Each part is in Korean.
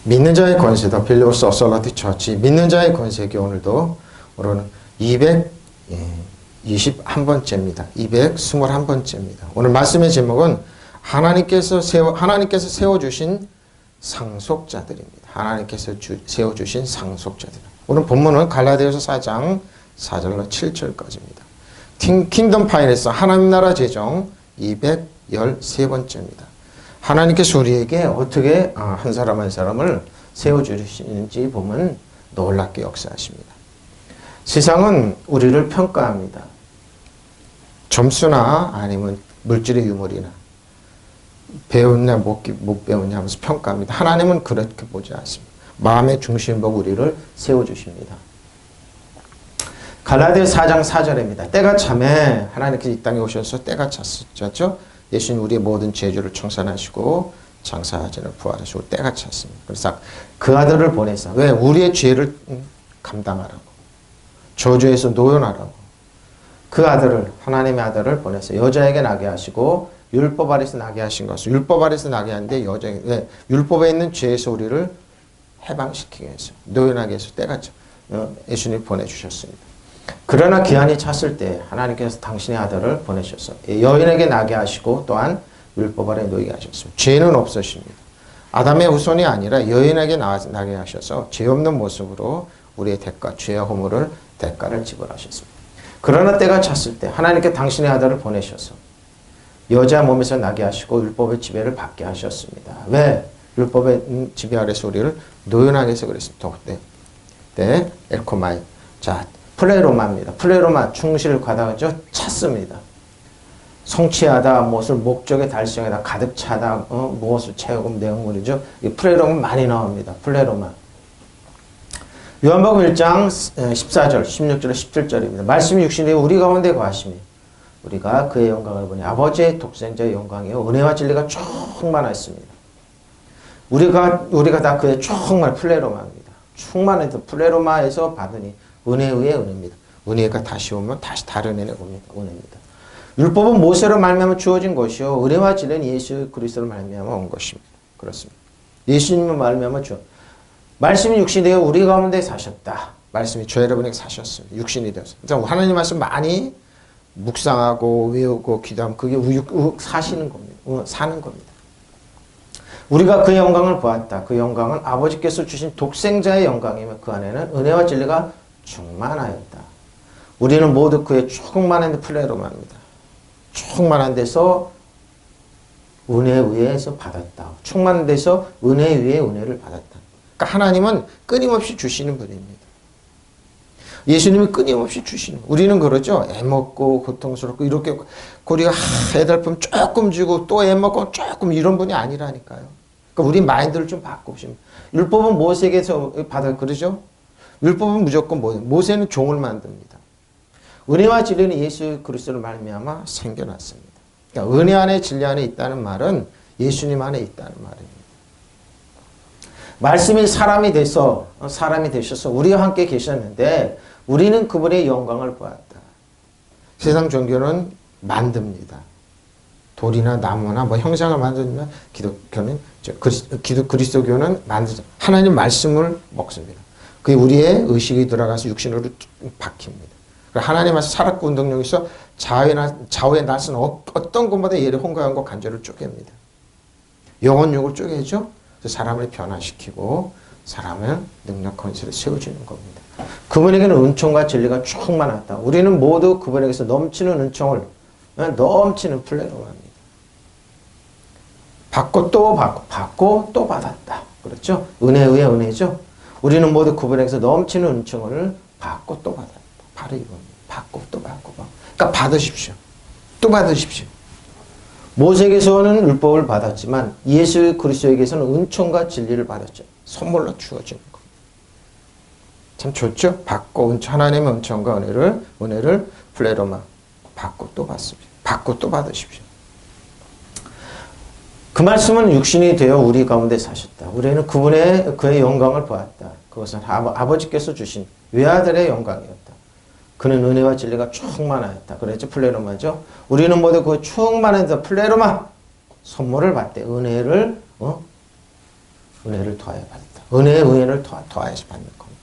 믿는 자의 권세다. 빌리오스 어설러티 처치. 믿는 자의 권세기 오늘은 221번째입니다. 221번째입니다. 오늘 말씀의 제목은 하나님께서 세워주신 상속자들입니다. 하나님께서 세워주신 상속자들. 오늘 본문은 갈라디아서 4장 4절로 7절까지입니다. 킹덤 파이낸스 하나님 나라 재정 213번째입니다. 하나님께서 우리에게 어떻게 한 사람 한 사람을 세워주시는지 보면 놀랍게 역사하십니다. 세상은 우리를 평가합니다. 점수나 아니면 물질의 유물이나 배웠냐 못 배웠냐 하면서 평가합니다. 하나님은 그렇게 보지 않습니다. 마음의 중심을 보고 우리를 세워주십니다. 갈라디아서 4장 4절입니다. 때가 참에 하나님께서 이 땅에 오셔서 때가 찼었죠. 예수님 우리의 모든 죄를 청산하시고 장사하시는 부활하시고 때가 찼습니다. 그래서 그 아들을 보내서 왜? 우리의 죄를 감당하라고, 저주에서 노연하라고 그 아들을, 하나님의 아들을 보내서 여자에게 나게 하시고 율법 아래서 나게 하신 것을, 율법 아래서 나게 하는데 여자에게, 왜? 율법에 있는 죄에서 우리를 해방시키기 위해서, 노연하게 해서 때가 차 예수님 보내주셨습니다. 그러나 기한이 찼을 때 하나님께서 당신의 아들을 보내셔서 여인에게 나게 하시고 또한 율법 아래 놓이게 하셨습니다. 죄는 없으십니다. 아담의 후손이 아니라 여인에게 나게 하셔서 죄 없는 모습으로 우리의 대가, 죄와 허물을 대가를 지불하셨습니다. 그러나 때가 찼을 때 하나님께 당신의 아들을 보내셔서 여자 몸에서 나게 하시고 율법의 지배를 받게 하셨습니다. 왜? 율법의 지배 아래서 우리를 노연하게 해서 그랬습니다. 네, 엘코마이. 자, 플레로마입니다. 플레로마, 충실을 과다하죠? 찼습니다. 성취하다, 무엇을 목적에 달성하다, 가득 차다, 무엇을 채우고 내용물이죠. 이 플레로마 많이 나옵니다. 플레로마. 요한복음 1장 14절, 16절, 17절입니다. 말씀이 육신이 우리 가운데 거하시니 우리가 그의 영광을 보니 아버지의 독생자의 영광이요 은혜와 진리가 충만하였습니다. 우리가 다 그의 충만 플레로마입니다. 충만해서 플레로마에서 받으니 은혜 위에 은혜입니다. 은혜가 다시 오면 다시 다른 은혜입니다. 율법은 모세로 말미암아 주어진 것이요 은혜와 진리는 예수 그리스도로 말미암아 온 것입니다. 그렇습니다. 예수님을 말미암아 말씀이 육신이 되어 우리 가운데 사셨다. 말씀이 저 여러분에게 사셨습니다. 육신이 되어서. 그러니까 하나님 말씀 많이 묵상하고 외우고 기도하면 그게 사시는 겁니다. 사는 겁니다. 우리가 그 영광을 보았다. 그 영광은 아버지께서 주신 독생자의 영광이며 그 안에는 은혜와 진리가 충만하였다. 우리는 모두 그의 충만한 플레로마입니다. 충만한 데서 은혜 위에서 받았다. 충만한 데서 은혜 위에 은혜를 받았다. 그러니까 하나님은 끊임없이 주시는 분입니다. 예수님이 끊임없이 주시는. 우리는 그러죠. 애먹고 고통스럽고 이렇게 우리가 애달품 조금 주고 또 애먹고 조금 이런 분이 아니라니까요. 그러니까 우리 마인드를 좀 바꾸시면. 율법은 모세에게서 받아 그러죠. 율법은 무조건 모세는 종을 만듭니다. 은혜와 진리는 예수 그리스도를 말미암아 생겨났습니다. 그러니까 은혜 안에 진리 안에 있다는 말은 예수님 안에 있다는 말입니다. 말씀이 사람이 되셔서 우리와 함께 계셨는데 우리는 그분의 영광을 보았다. 세상 종교는 만듭니다. 돌이나 나무나 형상을 만들면 그리스도교는 만들죠. 하나님 말씀을 먹습니다. 그게 우리의 의식이 들어가서 육신으로 박힙니다. 하나님 말씀 살았고 운동력에서 좌우의 낯은 어떤 것보다 예를 홍가한과 간절을 쪼갭니다. 영혼육을 쪼개죠. 사람을 변화시키고 사람을 능력 권세를 세워주는 겁니다. 그분에게는 은총과 진리가 충만하다. 우리는 모두 그분에게서 넘치는 은총을 넘치는 플레로마입니다. 받고 또 받고 받고 또 받았다. 그렇죠? 은혜 위에 은혜죠. 우리는 모두 그분에게서 넘치는 은총을 받고 또 받았다. 바로 이겁니다. 받고 또 받고. 그러니까 받으십시오. 또 받으십시오. 모세에게서는 율법을 받았지만 예수 그리스도에게서는 은총과 진리를 받았죠. 선물로 주어지는 겁니다. 참 좋죠? 받고 하나님의 은총과 은혜를 플레로마 받고 또 받습니다. 받고 또 받으십시오. 그 말씀은 육신이 되어 우리 가운데 사셨다. 우리는 그의 영광을 보았다. 그것은 아버지께서 주신 외아들의 영광이었다. 그는 은혜와 진리가 충만하였다. 그랬죠? 플레로마죠. 우리는 모두 그 충만한 플레로마 선물을 받되 은혜를 은혜를 더하여 받았다. 은혜의 은혜를 더하여서 받는 겁니다.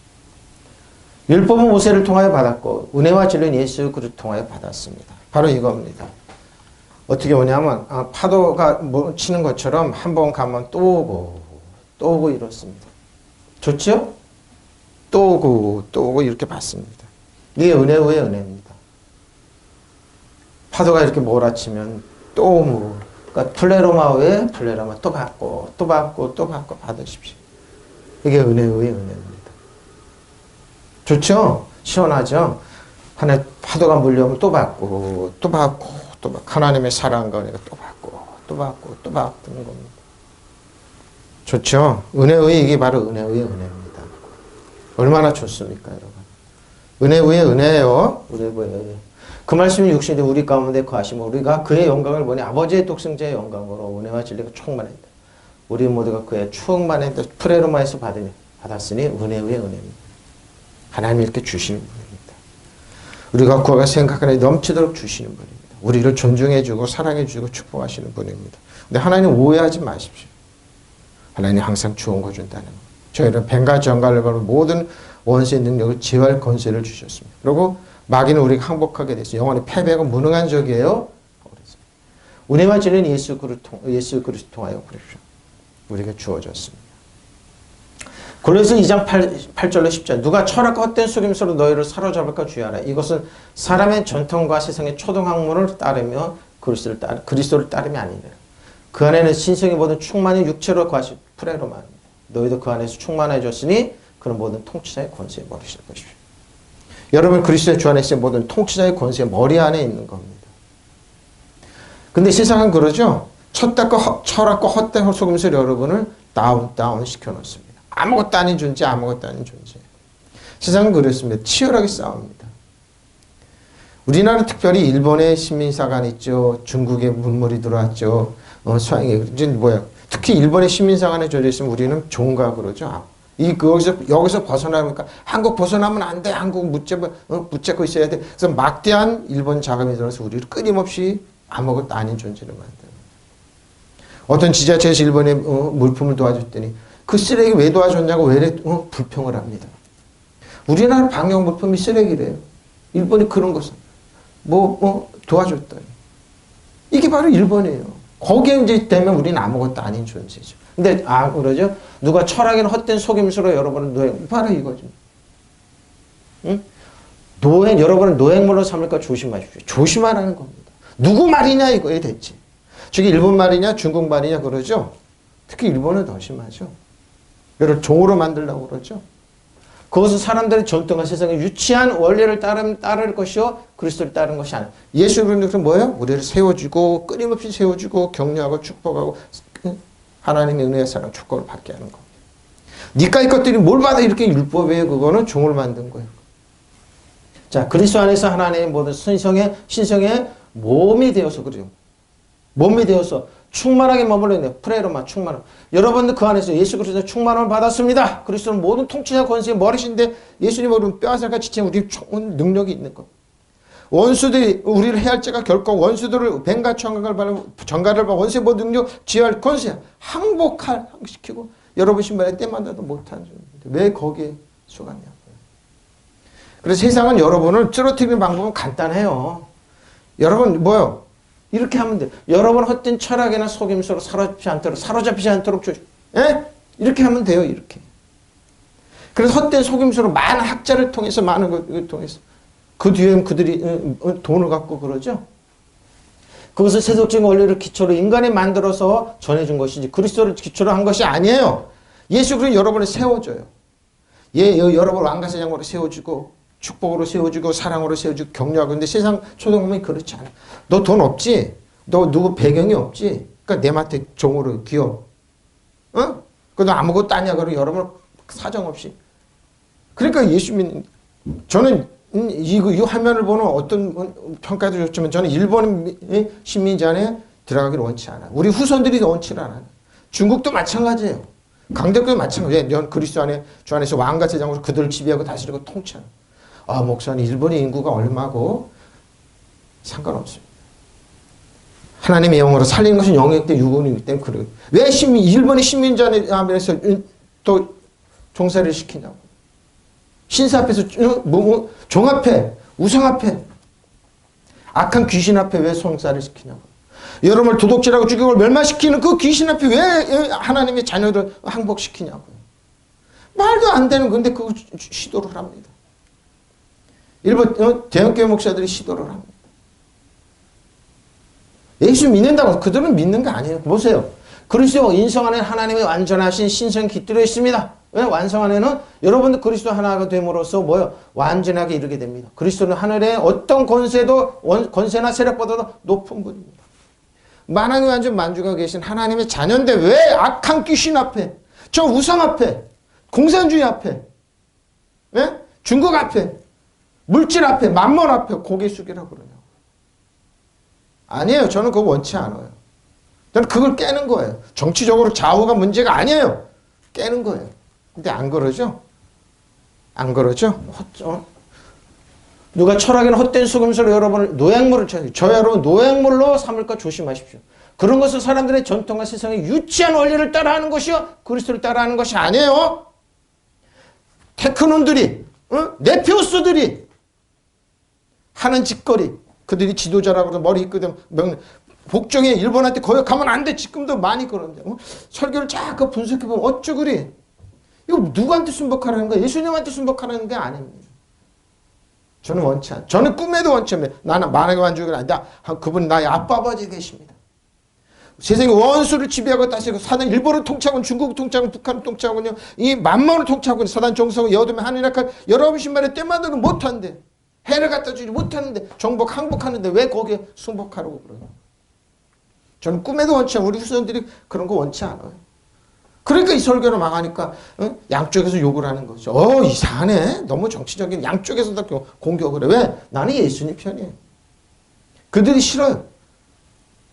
율법은 모세를 통하여 받았고 은혜와 진리는 예수 그리스도를 통하여 받았습니다. 바로 이겁니다. 어떻게 오냐면 파도가 치는 것처럼 한 번 가면 또 오고 또 오고 이렇습니다. 좋죠? 또 오고 이렇게 받습니다. 이게 은혜 위에 은혜입니다. 파도가 이렇게 몰아치면 또 오고, 그러니까 플레로마 위에 플레로마 또 받고 받으십시오. 이게 은혜 위에 은혜입니다. 좋죠? 시원하죠? 하나의 파도가 물려오면 또 받고 하나님의 사랑과 은혜가 또 받는 겁니다. 좋죠? 은혜의 이게 바로 은혜의 은혜입니다. 얼마나 좋습니까, 여러분? 은혜 위에 은혜예요. 은혜 위에 은혜. 그 말씀이 육신이 우리 가운데 거하시면 우리가 그의 영광을 보니 아버지의 독생자의 영광으로 은혜와 진리가 충만했다. 우리 모두가 그의 충만했다. 프레로마에서 받았으니 은혜 위에 은혜입니다. 하나님이 이렇게 주시는 분입니다. 우리가 구하가 생각하는 넘치도록 주시는 분입니다. 우리를 존중해주고 사랑해주고 축복하시는 분입니다. 근데 하나님 오해하지 마십시오. 하나님 항상 좋은 거 준다는 거. 저희는 뱀과 정갈을 바로 모든 원수의 능력을 제어할 권세를 주셨습니다. 그리고 마귀는 우리가 항복하게 됐어요. 영원히 패배가 무능한 적이에요. 은혜와 진리는 예수 그리스도 통하여 우리가 주어졌습니다. 골로새 2장 8절로 10절 누가 철학과 헛된 속임수로 너희를 사로잡을까 주의하라. 이것은 사람의 전통과 세상의 초등학문을 따르며 그리스도를 따르며 아니니라. 그 안에는 신성의 모든 충만히 육체로 거하신 프레로만 너희도 그 안에서 충만해졌으니 그런 모든 통치자의 권세에 머리실 것이오. 여러분 그리스도의 주 안에 있는 모든 통치자의 권세의 머리 안에 있는 겁니다. 근데 세상은 그러죠. 철학과 헛된 속임수로 여러분을 다운 시켜놓습니다. 아무것도 아닌 존재. 세상은 그렇습니다. 치열하게 싸웁니다. 우리나라 특별히 일본의 시민사관 있죠. 중국에 문물이 들어왔죠. 서양에 특히 일본의 시민사관에 젖어 있으면 우리는 종가 그러죠. 여기서 벗어나니까 한국 벗어나면 안 돼. 한국 붙잡고 있어야 돼. 그래서 막대한 일본 자금이 들어서 우리를 끊임없이 아무것도 아닌 존재를 만들어요. 어떤 지자체에서 일본의 물품을 도와줬더니 그 쓰레기 왜 도와줬냐고 왜 불평을 합니다. 우리나라 방역 물품이 쓰레기래요. 일본이 그런 것은 도와줬더니 이게 바로 일본이에요. 거기에 이제 되면 우리는 아무것도 아닌 존재죠. 근데 그러죠. 누가 철학에는 헛된 속임수로 여러분은 노예 바로 이거죠. 응? 여러분은 노예물로 삼을까 조심하십시오. 조심하라는 겁니다. 누구 말이냐 이거에 대체. 저게 일본 말이냐 중국 말이냐 그러죠. 특히 일본은 더 심하죠. 여러분 종으로 만들려고 그러죠. 그것은 사람들의 전통과 세상의 유치한 원리를 따를 것이요 그리스도를 따르는 것이 아니에요. 예수 그리스도는 뭐예요? 우리를 세워주고 끊임없이 세워주고 격려하고 축복하고 하나님의 은혜의 사랑 축복을 받게 하는 겁니다. 니까이 것들이 뭘 받아 이렇게 율법이에요. 그거는 종을 만든 거예요. 자 그리스도 안에서 하나님의 모든 신성의 몸이 되어서 그래요. 몸이 되어서 충만하게 머물러 있네요. 프레로마 충만함. 여러분들 그 안에서 예수 그리스도의 충만함을 받았습니다. 그리스도는 모든 통치자 권세의 머리신데 예수님 오른 뼈아살같이 채운 우리 능력이 있는 것. 원수들이 우리를 해할 자가 결코 원수들을 뱀과 정갈을 봐 원수의 모든 능력 지휘할 권세 항복시키고 여러분 신발에 때마다도 못하는 존재인데 왜 거기에 속았냐고요. 그래서 세상은 여러분을 찌러뜨리는 방법은 간단해요. 여러분 뭐요? 이렇게 하면 돼요. 여러분 헛된 철학이나 속임수로 사로잡히지 않도록 이렇게 하면 돼요. 이렇게. 그래서 헛된 속임수로 많은 학자를 통해서 많은 것을 통해서 그 뒤에 그들이 돈을 갖고 그러죠. 그것을 세속적인 원리를 기초로 인간이 만들어서 전해준 것이지 그리스도를 기초로 한 것이 아니에요. 예수 그리스도 여러분을 세워줘요. 여러분을 왕가사장으로 세워주고 축복으로 세워주고 사랑으로 세워주고 격려하고 근데 세상 초등학생이 그렇지 않아. 너 돈 없지? 너 누구 배경이 없지? 그러니까 내 마트에 종으로 귀여워. 너 아무것도 아니야. 그러고 여러분 사정없이. 그러니까 예수 믿는 저는 이 화면을 보는 어떤 평가도 좋지만 저는 일본 식민지 안에 들어가기를 원치 않아. 우리 후손들이 원치를 않아. 중국도 마찬가지예요. 강대국도 마찬가지예요. 그리스도 안에 주 안에서 왕과 제장으로 그들을 지배하고 다스리고 통치하는. 목사님 일본의 인구가 얼마고 상관없습니다. 하나님의 영으로 살리는 것은 영역대 유언이기 때문에 그래요. 왜 일본의 식민지에서 또 종살이를 시키냐고. 신사 앞에서 종 앞에 우상 앞에 악한 귀신 앞에 왜 송사를 시키냐고. 여러분을 도둑질하고 죽이고 멸망시키는 그 귀신 앞에 왜 하나님의 자녀를 항복시키냐고요. 말도 안 되는 건데 그거 시도를 합니다. 일본 대형교회 목사들이 시도를 합니다. 예수 믿는다고 그들은 믿는 게 아니에요. 보세요. 그리스도 인성 안에 하나님의 완전하신 신성이 깃들어 있습니다. 왜? 완성 안에는 여러분들 그리스도 하나가 됨으로써 뭐요? 완전하게 이르게 됩니다. 그리스도는 하늘의 어떤 권세나 세력보다도 높은 분입니다. 만왕의 완전 만주가 계신 하나님의 자녀인데 왜 악한 귀신 앞에, 저 우상 앞에, 공산주의 앞에, 예? 중국 앞에, 물질 앞에, 만몬 앞에 고개 숙이라고 그러냐고. 아니에요. 저는 그거 원치 않아요. 저는 그걸 깨는 거예요. 정치적으로 좌우가 문제가 아니에요. 깨는 거예요. 근데 안 그러죠? 안 그러죠? 누가 철학에는 헛된 수금수로 여러분을 노약물을 쳐요. 저 여러분 노약물로 삼을까 조심하십시오. 그런 것은 사람들의 전통과 세상의 유치한 원리를 따라하는 것이요. 그리스도를 따라하는 것이 아니에요. 테크논들이, 네피우스들이 하는 짓거리. 그들이 지도자라고 머리 있거든. 복종에 일본한테 거기 가면 안 돼. 지금도 많이 그러는데. 설교를 자꾸 분석해보면 어쩌 그리. 이거 누구한테 순복하라는 거야? 예수님한테 순복하라는 게 아닙니다. 저는 원치 않아요. 저는 꿈에도 원치 않아요. 나는 만왕의 완주가 아니다. 그분 나의 아빠 아버지 계십니다. 세상의 원수를 지배하고 다스리고 사단 일본을 통치하고 중국을 통치하고 북한을 통치하고요. 이 만만을 통치하고 사단 정성을 여두면 하늘 약한 여러분 신발에 때만으로 못한대. 해를 갖다 주지 못하는데 정복 항복하는데 왜 거기에 순복하라고 그러냐. 저는 꿈에도 원치 않아요. 우리 후손들이 그런 거 원치 않아요. 그러니까 이 설교를 망하니까 양쪽에서 욕을 하는 거죠. 이상하네. 너무 정치적인 양쪽에서 다 공격을 해. 왜? 나는 예수님 편이에요. 그들이 싫어요.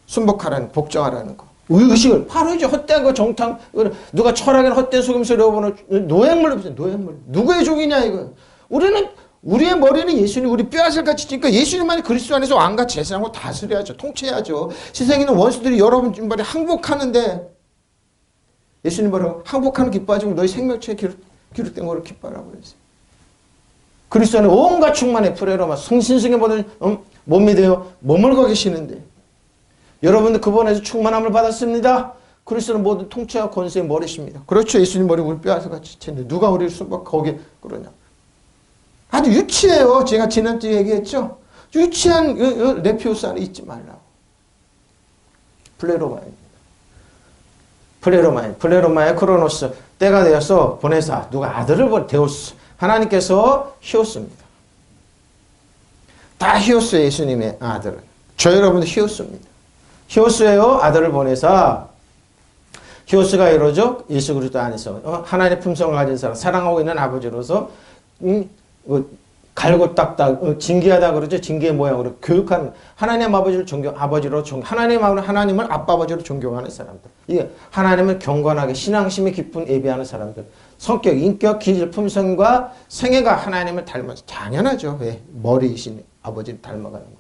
순복하라는 복종하라는 거. 의식을 바로 이제 헛된 거 정탕 누가 철학에는 헛된 속임수를 여러분을 노약물로 보세요. 노약물. 누구의 종이냐 이거. 우리의 머리는 예수님, 우리 뼈아슬같이 찌니까 예수님만이 그리스도 안에서 왕과 제사장으로 다스려야죠. 통치해야죠. 세상에 있는 원수들이 여러분 말에 항복하는데 예수님 뭐라고? 항복하는 기뻐하지 말고 너희 생명체에 기록된 거로 기뻐하라고 그랬어요. 그리스도 안에 온갖 충만의 프레로마 성신성에 모든 몸이 되어 머물고 계시는데 여러분들 그분 안에서 충만함을 받았습니다. 그리스도는 모든 통치와 권세의 머리십니다. 그렇죠. 예수님 머리 우리 뼈아슬같이 쳤는데 누가 우리를 거기에 그러냐. 아주 유치해요. 제가 지난주에 얘기했죠. 유치한 레피우스 안에 있지 말라고. 플레로마의 크로노스 때가 되어서 보내사 누가 아들을 데우스 하나님께서 히오스입니다. 다 히오스예요. 예수님의 아들은. 저 여러분도 히오스입니다. 히오스예요. 아들을 보내사 히오스가 이러죠. 예수 그리스도 안에서 하나님의 품성을 가진 사람 사랑하고 있는 아버지로서 갈고 닦다 징계하다 그러죠. 징계의 모양으로 교육하는 하나님 아버지를 하나님을 아빠 아버지로 존경하는 사람들. 이게 하나님을 경건하게 신앙심이 깊은 예배하는 사람들. 성격, 인격, 기질, 품성과 생애가 하나님을 닮아서 당연하죠. 왜? 머리이신 아버지를 닮아가는 거죠.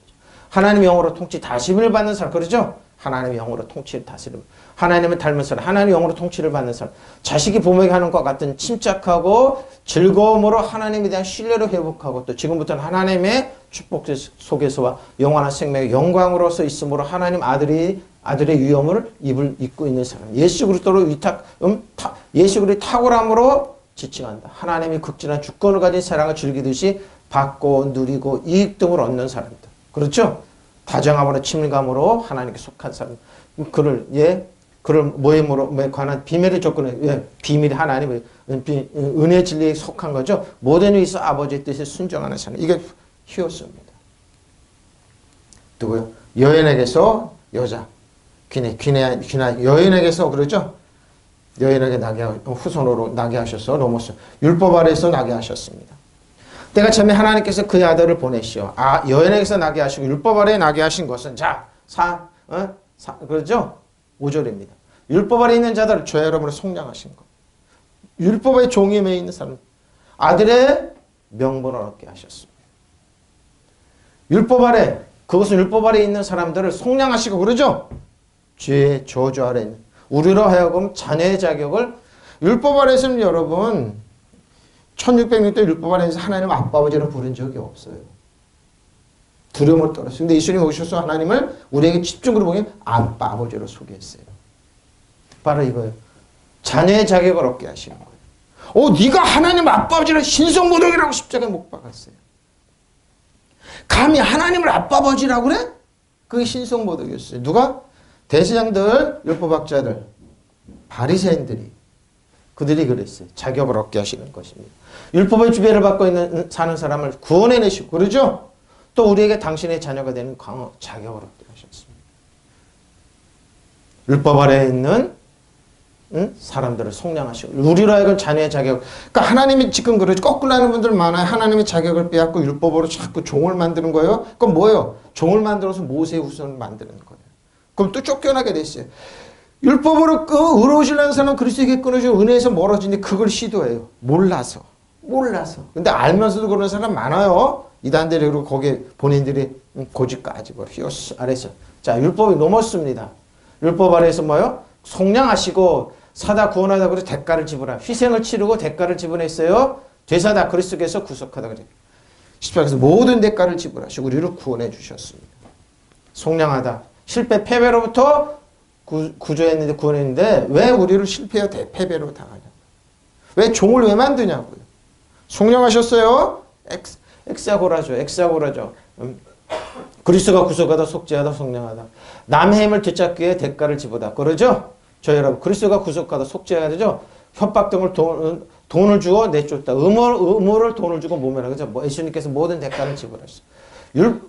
하나님의 영으로 통치 다심을 받는 사람 그러죠. 하나님의 영으로 통치를 다스리는 하나님을 닮은 사람, 하나님의 영으로 통치를 받는 사람, 자식이 부모에게 하는 것과 같은 침착하고 즐거움으로 하나님에 대한 신뢰를 회복하고 또 지금부터는 하나님의 축복 속에서와 영원한 생명의 영광으로서 있으므로 하나님 아들의 위엄을 입고 있는 사람, 예수 그리스도로 예수 그리스도의 탁월함으로 지칭한다. 하나님이 극진한 주권을 가진 사랑을 즐기듯이 받고 누리고 이익 등을 얻는 사람들. 그렇죠? 다정함으로 친밀감으로 하나님께 속한 사람. 그를 모임으로 관한 비밀의 조건에 비밀이 하나님의 은혜 진리에 속한 거죠. 모든 위에서 아버지의 뜻에 순종하는 사람. 이게 히오스입니다. 누구요? 여인에게서 여자. 귀나 여인에게서 그러죠. 여인에게 후손으로 나게 하셔서 로모스 율법 아래에서 나게 하셨습니다. 때가 참에 하나님께서 그의 아들을 보내시오. 여인에게서 나게 하시고 율법 아래에 나게 하신 것은 그러죠? 5절입니다. 율법 아래에 있는 자들을 저 여러분을 속량하신 것. 율법의 종임에 있는 사람 아들의 명분을 얻게 하셨습니다. 율법 아래 그것은 율법 아래에 있는 사람들을 속량하시고 그러죠. 죄의 저주 아래 있는 우리로 하여금 자녀의 자격을 율법 아래에서는 여러분 1600년 때 율법 아래에서 하나님 아빠 아버지로 부른 적이 없어요. 두려움을 떨었어요. 근데 예수님이 오셔서 하나님을 우리에게 집중으로 보기엔 아빠 아버지로 소개했어요. 바로 이거예요. 자녀의 자격을 얻게 하시는 거예요. 네가 하나님 아빠 아버지를 신성모독이라고 십자가에 못 박았어요. 감히 하나님을 아빠 아버지라고 그래? 그게 신성모독이었어요. 누가? 대제사장들, 율법학자들, 바리새인들이 그들이 그랬어요. 자격을 얻게 하시는 것입니다. 율법의 지배를 받고 사는 사람을 구원해내시고 그러죠? 또 우리에게 당신의 자녀가 되는 자격을 얻게 하셨습니다. 율법 아래에 있는 사람들을 속량하시고 우리로 하여금 자녀의 자격. 그러니까 하나님이 지금 그러죠. 거꾸로 하는 분들 많아요. 하나님의 자격을 빼앗고 율법으로 자꾸 종을 만드는 거예요. 그럼 뭐예요? 종을 만들어서 모세의 후손을 만드는 거예요. 그럼 또 쫓겨나게 됐어요. 율법으로 의로우시려는 사람은 그리스도에게 끊어지고 은혜에서 멀어지는데 그걸 시도해요. 몰라서. 근데 알면서도 그러는 사람 많아요. 이단들이 그리고 거기에 본인들이 고집까지 히오스 아래서. 자, 율법이 넘었습니다. 율법 아래에서 뭐요? 속량하시고 사다 구원하다 그래서 대가를 지불하. 희생을 치르고 대가를 지불했어요. 되사다 그리스도께서 구속하다 그래요. 18절에서 모든 대가를 지불하시고 우리를 구원해 주셨습니다. 속량하다. 실패 패배로부터 구조했는데 구원했는데 왜 우리를 실패와 패배로 당하냐? 왜 종을 왜 만드냐고요? 속량하셨어요. 엑사고라죠. 그리스도가 구속하다 속죄하다 속량하다. 남의 힘을 되찾기 위해 대가를 지불하다. 그러죠? 저 여러분 그리스도가 구속하다 속죄해야 되죠? 협박 등을 돈을 주어 내쫓다. 의무를 돈을 주고 모면하다. 그죠? 예수님께서 모든 대가를 지불하셨어요.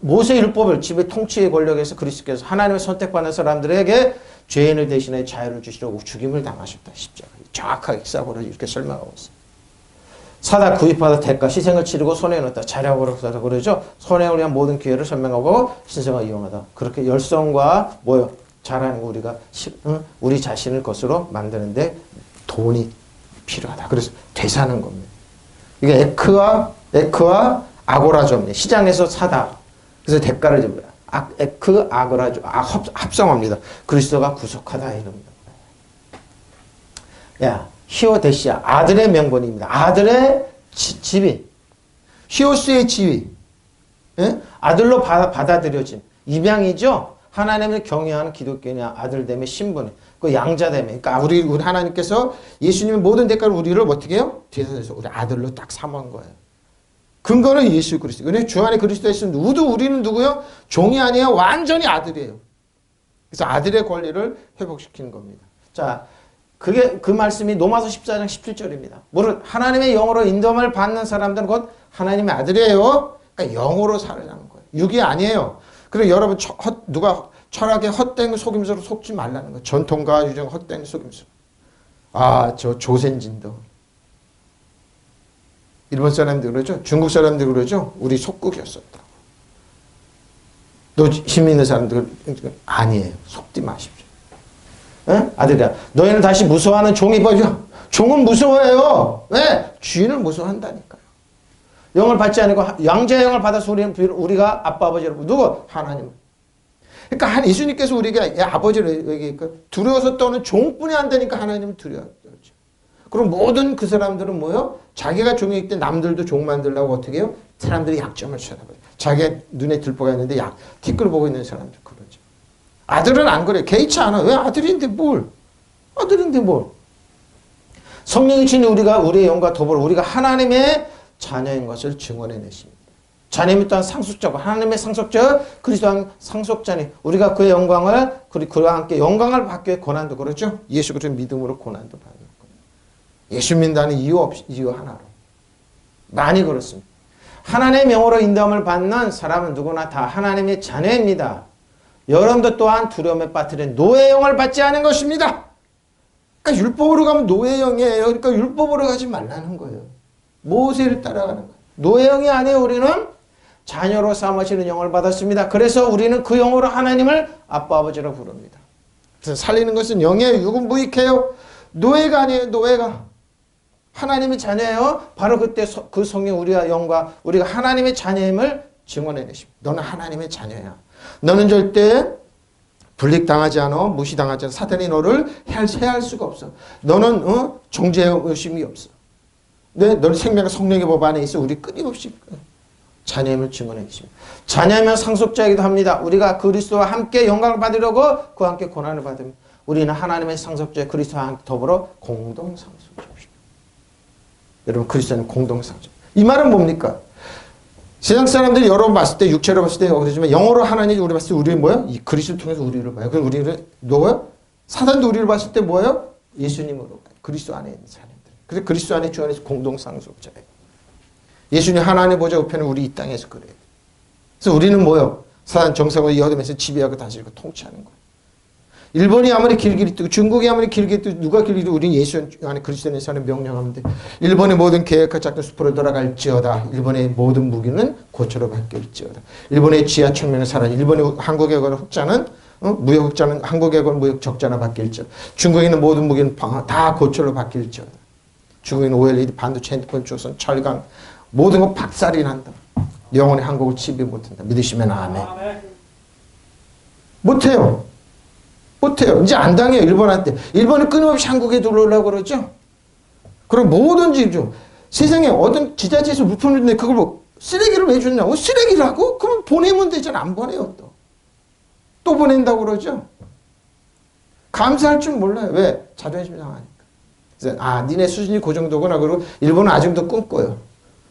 모세 율법을 지배 통치의 권력에서 그리스도께서 하나님의 선택받는 사람들에게 죄인을 대신해 자유를 주시려고 죽임을 당하셨다. 십자가. 정확하게 사고를 이렇게 설명하고 있어요. 사다 구입하다 대가 희생을 치르고 손에 넣었다. 자력으로 사다 그러죠. 손해를 위한 모든 기회를 설명하고 신성을 이용하다. 그렇게 열성과 뭐요? 잘하는 우리가 우리 자신을 것으로 만드는데 돈이 필요하다. 그래서 되사는 겁니다. 이게 에크와 아고라조입니다. 시장에서 사다. 그래서 대가를 지불해. 에크, 아고라조. 합성합니다. 그리스도가 구속하다 이럽니다. 야, 히오데시아. 아들의 명분입니다. 아들의 지위. 히오스의 지위. 예? 아들로 받아들여진. 입양이죠? 하나님을 경외하는 기독교인의 아들됨의 신분. 그 양자됨의. 그러니까 우리 하나님께서 예수님의 모든 대가를 우리를 어떻게 해요? 뒤에서 우리 아들로 딱 삼은 거예요. 근거는 예수 그리스도. 근데 주 안에 그리스도에 있으면 우리는 누구요? 종이 아니에요. 완전히 아들이에요. 그래서 아들의 권리를 회복시키는 겁니다. 자, 그 말씀이 로마서 14장 17절입니다. 무릇 하나님의 영으로 인도함을 받는 사람들은 곧 하나님의 아들이에요. 그러니까 영으로 살아가는 거예요. 육이 아니에요. 그리고 여러분 누가 철학의 헛된 속임수로 속지 말라는 거예요. 전통과 유정 헛된 속임수. 저 조센진도. 일본 사람들 그러죠. 중국 사람들 그러죠. 우리 속국이었었다. 너 힘 있는 사람들 아니에요. 속지 마십시오. 에? 아들이야. 너희는 다시 무서워하는 종이 버려. 종은 무서워해요. 왜? 주인을 무서워한다니까요. 영을 받지 않고 양자의 영을 받아서 우리가 아빠 아버지를 누구? 하나님. 그러니까 예수님께서 우리에게 아버지를 얘기하니까 두려워서 떠는 종뿐이 안 되니까 하나님을 두려워하죠. 그럼 모든 그 사람들은 뭐요? 자기가 종이기 때 남들도 종 만들려고 어떻게 해요? 사람들이 약점을 찾아봐요. 자기 눈에 들보가 있는데 뒷글 보고 있는 사람들 그러죠. 아들은 안 그래요. 개의치 않아. 왜 아들인데 뭘? 성령이 주신 우리의 영과 더불어 우리가 하나님의 자녀인 것을 증언해 내십니다. 자녀는 또한 상속자고 하나님의 상속자 그리스도 상속자니 우리가 그의 영광을 그와 함께 영광을 받기 위해 고난도 그렇죠. 예수 그리스도 믿음으로 고난도 받는 거예요. 예수 믿는다는 이유 하나로 많이 그렇습니다. 하나님의 명으로 인도함을 받는 사람은 누구나 다 하나님의 자녀입니다. 여러분도 또한 두려움에 빠뜨린 노예의 영을 받지 않은 것입니다. 그러니까 율법으로 가면 노예의 영이에요. 그러니까 율법으로 가지 말라는 거예요. 모세를 따라가는 거예요. 노예의 영이 아니에요. 우리는 자녀로 삼으시는 영을 받았습니다. 그래서 우리는 그 영으로 하나님을 아빠 아버지로 부릅니다. 그래서 살리는 것은 영이에요. 육은 무익해요. 노예가 아니에요. 노예가. 하나님의 자녀예요. 바로 그때 그 성령 우리와 영과 우리가 하나님의 자녀임을 증언해내십니다. 너는 하나님의 자녀야. 너는 절대 불릭당하지 않아. 무시당하지 않아. 사탄이 너를 해할 수가 없어. 너는 정죄의 의심이 없어. 너는 생명과 성령의 법 안에 있어. 우리 끊임없이 자녀임을 증언해 주십니다. 자녀이면 상속자이기도 합니다. 우리가 그리스도와 함께 영광을 받으려고 그와 함께 고난을 받으면 우리는 하나님의 상속자 그리스도와 함께 더불어 공동 상속자입니다. 여러분 그리스도는 공동 상속자. 이 말은 뭡니까? 세상 사람들이 여러분 봤을 때 육체로 봤을 때 그러지만 영어로 하나님 우리 봤을 때 우리는 뭐예요? 이 그리스도를 통해서 우리를 봐요. 그럼 우리를 누구예요? 사단도 우리를 봤을 때 뭐예요? 예수님으로 봐요. 그리스도 안에 있는 사람들. 그래서 그리스도 안에 주 안에서 공동 상속자예요. 예수님 하나님 보좌 우편은 우리 이 땅에서 그래요. 그래서 우리는 뭐요? 사단 정상으로 이어들면서 지배하고 다스리고 통치하는 거예요. 일본이 아무리 길게 뜨고 중국이 아무리 길게 뜨고 누가 길게 뜨고 우리는 예수 안에 그리스도 안에 사는 명령하면 돼. 일본의 모든 계획과 작전 숲으로 돌아갈지어다. 일본의 모든 무기는 고초로 바뀔지어다. 일본의 지하철면은 사라져. 일본의 한국에 관한 흑자는 무역 흑자는 한국에 관한 무역 적자나 바뀔지어다. 중국에 있는 모든 무기는 다 고초로 바뀔지어다. 중국에는 OLED 반도체 핸드폰 조선 철강 모든 거 박살이 난다. 영원히 한국을 지배 못한다. 믿으시면 아멘. 못해요. 못해요. 이제 안 당해요. 일본한테. 일본이 끊임없이 한국에 들어오려고 그러죠. 그럼 뭐든지 좀 세상에 어떤 지자체에서 물품을 주는데 그걸 뭐 쓰레기를 왜 줬냐고. 쓰레기라고? 그럼 보내면 되잖아. 안 보내요. 또 보낸다고 그러죠. 감사할 줄 몰라요. 왜? 자존심 상하니까. 그래서 니네 수준이 그 정도구나. 그리고 일본은 아직도 꿈꿔요.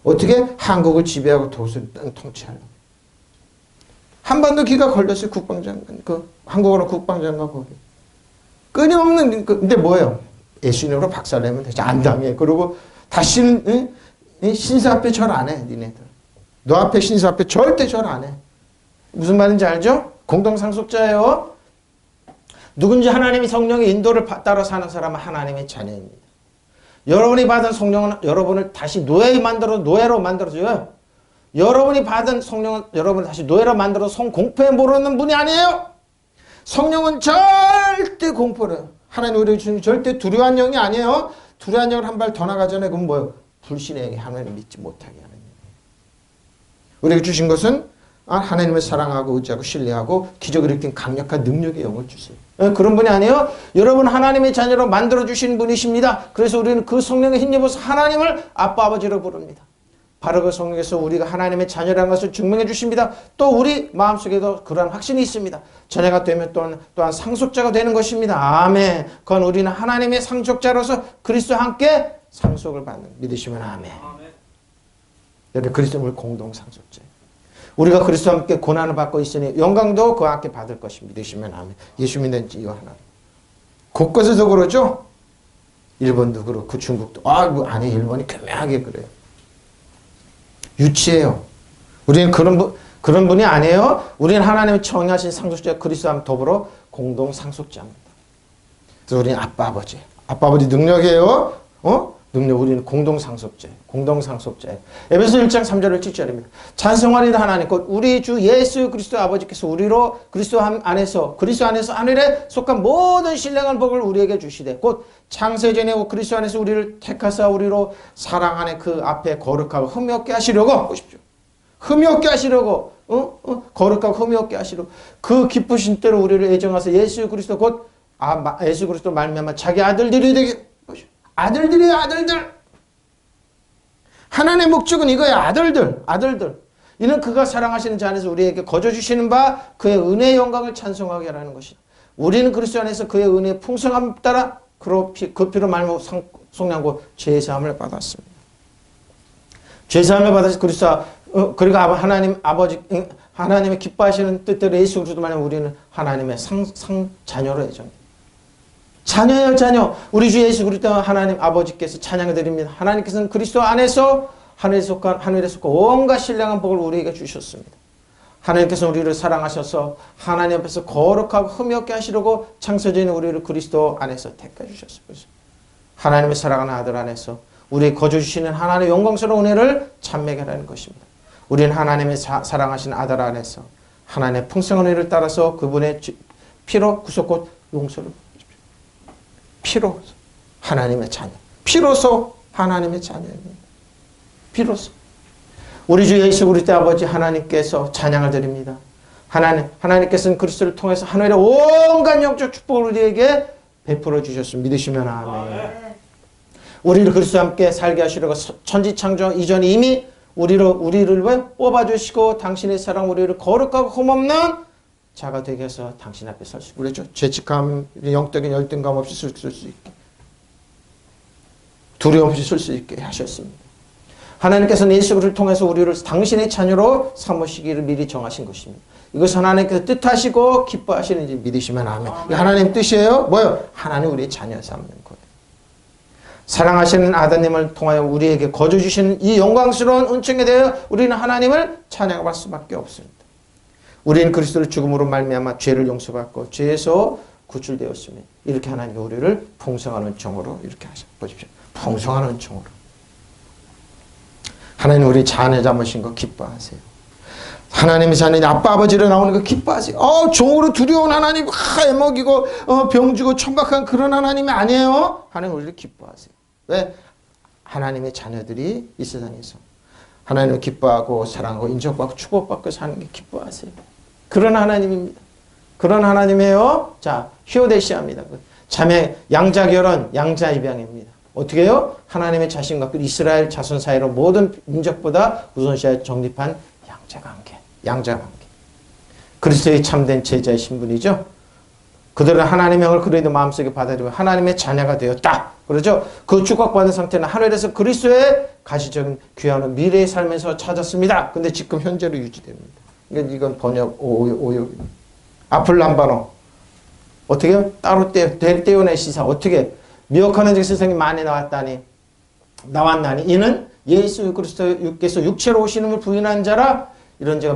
어떻게? 한국을 지배하고 땅 통치하려고. 한반도 기가 걸렸어요. 국방장관. 한국어로 국방장관 거기. 끊임없는, 근데 뭐예요? 예수님으로 박살내면 되지. 안 당해. 그리고 다시는, 신사 앞에 절 안 해. 니네들. 너 앞에 신사 앞에 절대 절 안 해. 무슨 말인지 알죠? 공동상속자예요. 누군지 하나님이 성령의 인도를 따라 사는 사람은 하나님의 자녀입니다. 여러분이 받은 성령은 여러분을 다시 노예로 만들어줘요. 여러분이 받은 성령은 여러분을 다시 노예로 만들어 공포에 모르는 분이 아니에요. 성령은 절대 공포를 해요. 하나님 우리에게 주신 절대 두려운 영이 아니에요. 두려운 영을 한 발 더 나가잖아요. 그건 뭐예요? 불신의 영이 하나님을 믿지 못하게 하는 영. 우리에게 주신 것은 하나님을 사랑하고 의지하고 신뢰하고 기적을 일으킨 강력한 능력의 영을 주세요. 그런 분이 아니에요. 여러분 하나님의 자녀로 만들어주신 분이십니다. 그래서 우리는 그 성령에 힘입어서 하나님을 아빠 아버지로 부릅니다. 바로 그 성령에서 우리가 하나님의 자녀라는 것을 증명해 주십니다. 또 우리 마음속에도 그러한 확신이 있습니다. 자녀가 되면 또한 상속자가 되는 것입니다. 아멘. 그건 우리는 하나님의 상속자로서 그리스도와 함께 상속을 받는 믿으시면 아멘. 여기 그리스도를 공동 상속자. 우리가 그리스도와 함께 고난을 받고 있으니 영광도 그와 함께 받을 것이 믿으시면 아멘. 예수 믿는 이유 하나. 곳곳에서 그러죠. 일본도 그렇고 중국도. 아니 일본이 교묘하게 그래요. 유치해요. 우리는 그런 분이 아니에요. 우리는 하나님의 청하신 상속자 그리스도와 더불어 공동 상속자입니다. 그래서 우리는 아빠 아버지 능력이에요. 능력 우리는 공동상속자예요. 공동상속자예요. 에베소 1장 3절 7절입니다. 찬송하리다 하나님 곧 우리 주 예수 그리스도 아버지께서 우리로 그리스도 안에서 하늘에 속한 모든 신령한 복을 우리에게 주시되 곧 창세전에 그리스도 안에서 우리를 택하사 우리로 사랑 안에 그 앞에 거룩하고 흠이 없게 하시려고 보십시오. 흠이 없게 하시려고 거룩하고 흠이 없게 하시려고 그 기쁘신 때로 우리를 애정하사 예수 그리스도 곧 예수 그리스도 말미암아 자기 아들들이 되게 아들들이에요. 아들들. 하나님의 목적은 이거예요. 아들들. 이는 그가 사랑하시는 자 안에서 우리에게 거저 주시는 바 그의 은혜의 영광을 찬송하게 하라는 것이다. 우리는 그리스도 안에서 그의 은혜의 풍성함 따라 그 피로 말미암아 속량고 죄사함을 받았습니다. 죄사함을 받아서 그리고 하나님의 기뻐하시는 뜻대로 예수 그리스도 말미암아 우리는 하나님의 자녀로 예정입니다. 자녀예요, 자녀. 우리 주 예수 그리스도 하나님 아버지께서 찬양을 드립니다. 하나님께서는 그리스도 안에서 하늘에 속한 온갖 신령한 복을 우리에게 주셨습니다. 하나님께서는 우리를 사랑하셔서 하나님 앞에서 거룩하고 흠이 없게 하시려고 창세전에 우리를 그리스도 안에서 택해 주셨습니다. 하나님의 사랑하는 아들 안에서 우리의 거저 주시는 하나님의 영광스러운 은혜를 찬美하라는 것입니다. 우리는 하나님의 사랑하신 아들 안에서 하나님의 풍성한 은혜를 따라서 그분의 피로 구속고 용서를 피로 하나님의 자녀. 피로서 하나님의 자녀입니다. 피로서. 우리 주 예수 그리스도 아버지 하나님께서 찬양을 드립니다. 하나님께서는 그리스도를 통해서 하늘의 온갖 영적 축복을 우리에게 베풀어 주셨습니다. 믿으시면 아멘. 우리를 그리스도와 함께 살게 하시려고 천지창조 이전에 이미 우리를 뽑아주시고 당신의 사랑 우리를 거룩하고 흠없는 자가 되게 해서 당신 앞에 설 수 있고 그랬죠. 죄책감, 영적인 열등감 없이 쓸 수 있게, 두려움 없이 쓸 수 있게 하셨습니다. 하나님께서는 예수 그리스도를 통해서 우리를 당신의 자녀로 삼으시기를 미리 정하신 것입니다. 이것은 하나님께서 뜻하시고 기뻐하시는지 믿으시면 아멘. 이게 하나님 뜻이에요. 뭐요? 하나님 우리의 자녀 삼는 거예요. 사랑하시는 아드님을 통하여 우리에게 거저 주시는 이 영광스러운 은총에 대하여 우리는 하나님을 찬양할 수밖에 없습니다. 우리는 그리스도를 죽음으로 말미암아 죄를 용서받고 죄에서 구출되었으니 이렇게 하나님이 우리를 풍성한 은총으로 이렇게 하셔 보십시오. 풍성한 은총으로 하나님 우리 자녀 삼으신 거 기뻐하세요. 하나님의 자녀 아빠 아버지로 나오는 거 기뻐하세요. 종으로 두려운 하나님 애먹이고 병주고 천박한 그런 하나님이 아니에요. 하나님 우리를 기뻐하세요. 왜? 하나님의 자녀들이 이 세상에서 하나님을 기뻐하고 사랑하고 인정받고 축복받고 사는 게 기뻐하세요. 그런 하나님입니다. 그런 하나님이에요. 자, 히오데시아입니다. 자매 양자 결혼, 양자 입양입니다. 어떻게 해요? 하나님의 자신과 이스라엘 자손 사이로 모든 민족보다 우선시하여 정립한 양자 관계, 양자 관계. 그리스도의 참된 제자의 신분이죠. 그들은 하나님의 명을 그들의 마음속에 받아들이고 하나님의 자녀가 되었다. 그러죠? 그 축복받은 상태는 하늘에서 그리스도의 가시적인 귀한 미래의 삶에서 찾았습니다. 근데 지금 현재로 유지됩니다. 이건 번역 오역입니다. 아플람바노. 어떻게 따로 떼어내 시사. 어떻게 미혹하는 즉 세상에 많이 나왔나니 이는 예수 그리스도께서 육체로 오시는 부인한 자라. 이런 자가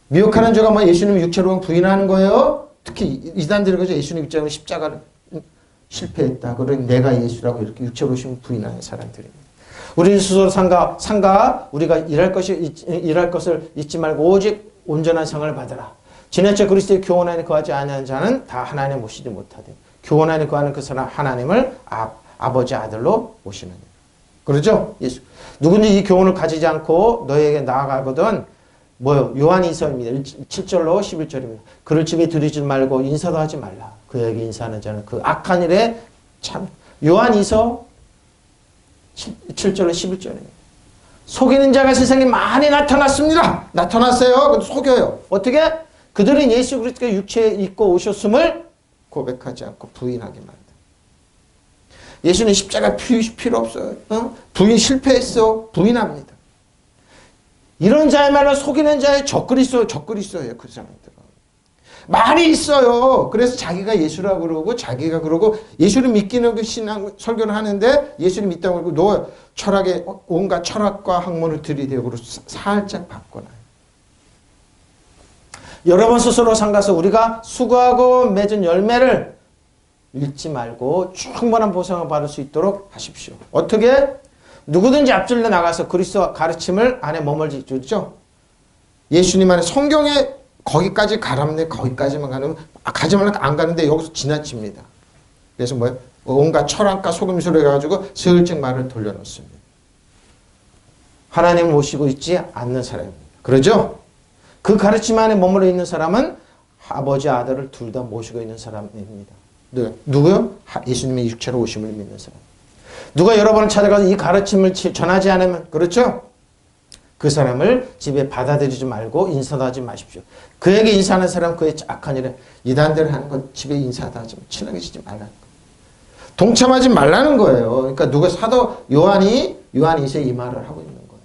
미혹하는 자가 뭐 예수님 육체로 부인하는 거예요. 특히 이단들이 그죠. 예수님 입장으로 십자가를 실패했다. 그러니 내가 예수라고 이렇게 육체로 오시면 부인하는 사람들입니다. 우리는 스스로 상가 우리가 일할 것을 잊지 말고 오직 온전한 상을 받으라. 지나쳐 그리스도의 교훈 안에 거하지 아니하는 자는 다 하나님을 모시지 못하되 교훈 안에 거하는 그 사람 하나님을 아버지 아들로 모시느니라. 그러죠? 예수. 누군지 이 교훈을 가지지 않고 너에게 나아가거든 뭐요? 요한이서입니다. 7절로 11절입니다. 그를 집에 들이지 말고 인사도 하지 말라. 그에게 인사하는 자는 그 악한 일에 참. 요한이서 7절로 11절입니다. 속이는 자가 세상에 많이 나타났습니다. 나타났어요. 근데 속여요. 어떻게? 그들은 예수 그리스도가 육체에 있고 오셨음을 고백하지 않고 부인하게 만든다. 예수는 십자가 필요 없어요. 부인 실패했어. 부인합니다. 이런 자야말로 속이는 자의 적그리스도예요. 그 사람들은. 말이 있어요. 그래서 자기가 예수라고 그러고 자기가 그러고 예수를 믿기는 그 신앙 설교를 하는데 예수를 믿다고 그러고 너 철학에 온갖 철학과 학문을 들이대고 살짝 바꿔놔요. 여러분 스스로 상가서 우리가 수고하고 맺은 열매를 잃지 말고 충분한 보상을 받을 수 있도록 하십시오. 어떻게? 누구든지 앞질러 나가서 그리스도 가르침을 안에 머물지 죠. 예수님 안에 성경에 거기까지 가라면 거기까지만 가지만 안 가는데 여기서 지나칩니다. 그래서 뭐예요? 온갖 철학과 속임수를 해가지고 슬쩍 말을 돌려놓습니다. 하나님을 모시고 있지 않는 사람입니다. 그러죠? 그 가르침 안에 머물러 있는 사람은 아버지 아들을 둘 다 모시고 있는 사람입니다. 누구요? 예수님의 육체로 오심을 믿는 사람. 누가 여러분을 찾아가서 이 가르침을 전하지 않으면 그렇죠? 그 사람을 집에 받아들이지 말고 인사도 하지 마십시오. 그에게 인사하는 사람 그의 악한 일에 이단들 하는 건 집에 인사도 하지 친하게 지지 말라는 거예요. 동참하지 말라는 거예요. 그러니까 누가 사도 요한이서 이 말을 하고 있는 거예요.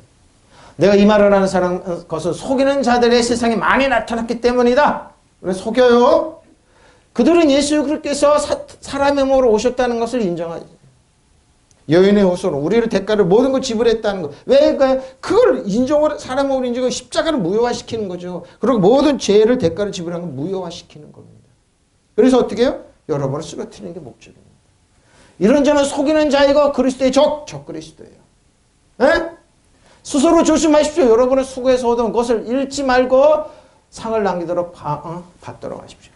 내가 이 말을 하는 사람 것은 속이는 자들의 세상에 많이 나타났기 때문이다. 그래서 속여요. 그들은 예수 그리스도께서 사람의 몸으로 오셨다는 것을 인정하지. 여인의 호소로 우리를 대가를 모든 걸 지불했다는 거. 왜 그걸 사람 몸으로 인정하고 십자가를 무효화시키는 거죠. 그리고 모든 죄를 대가를 지불한 걸 무효화시키는 겁니다. 그래서 어떻게 해요? 여러분을 쓰러뜨리는 게 목적입니다. 이런 자는 속이는 자이고 그리스도의 적그리스도예요. 에? 스스로 조심하십시오. 여러분은 수고해서 얻은 것을 잃지 말고 상을 남기도록 받도록 하십시오.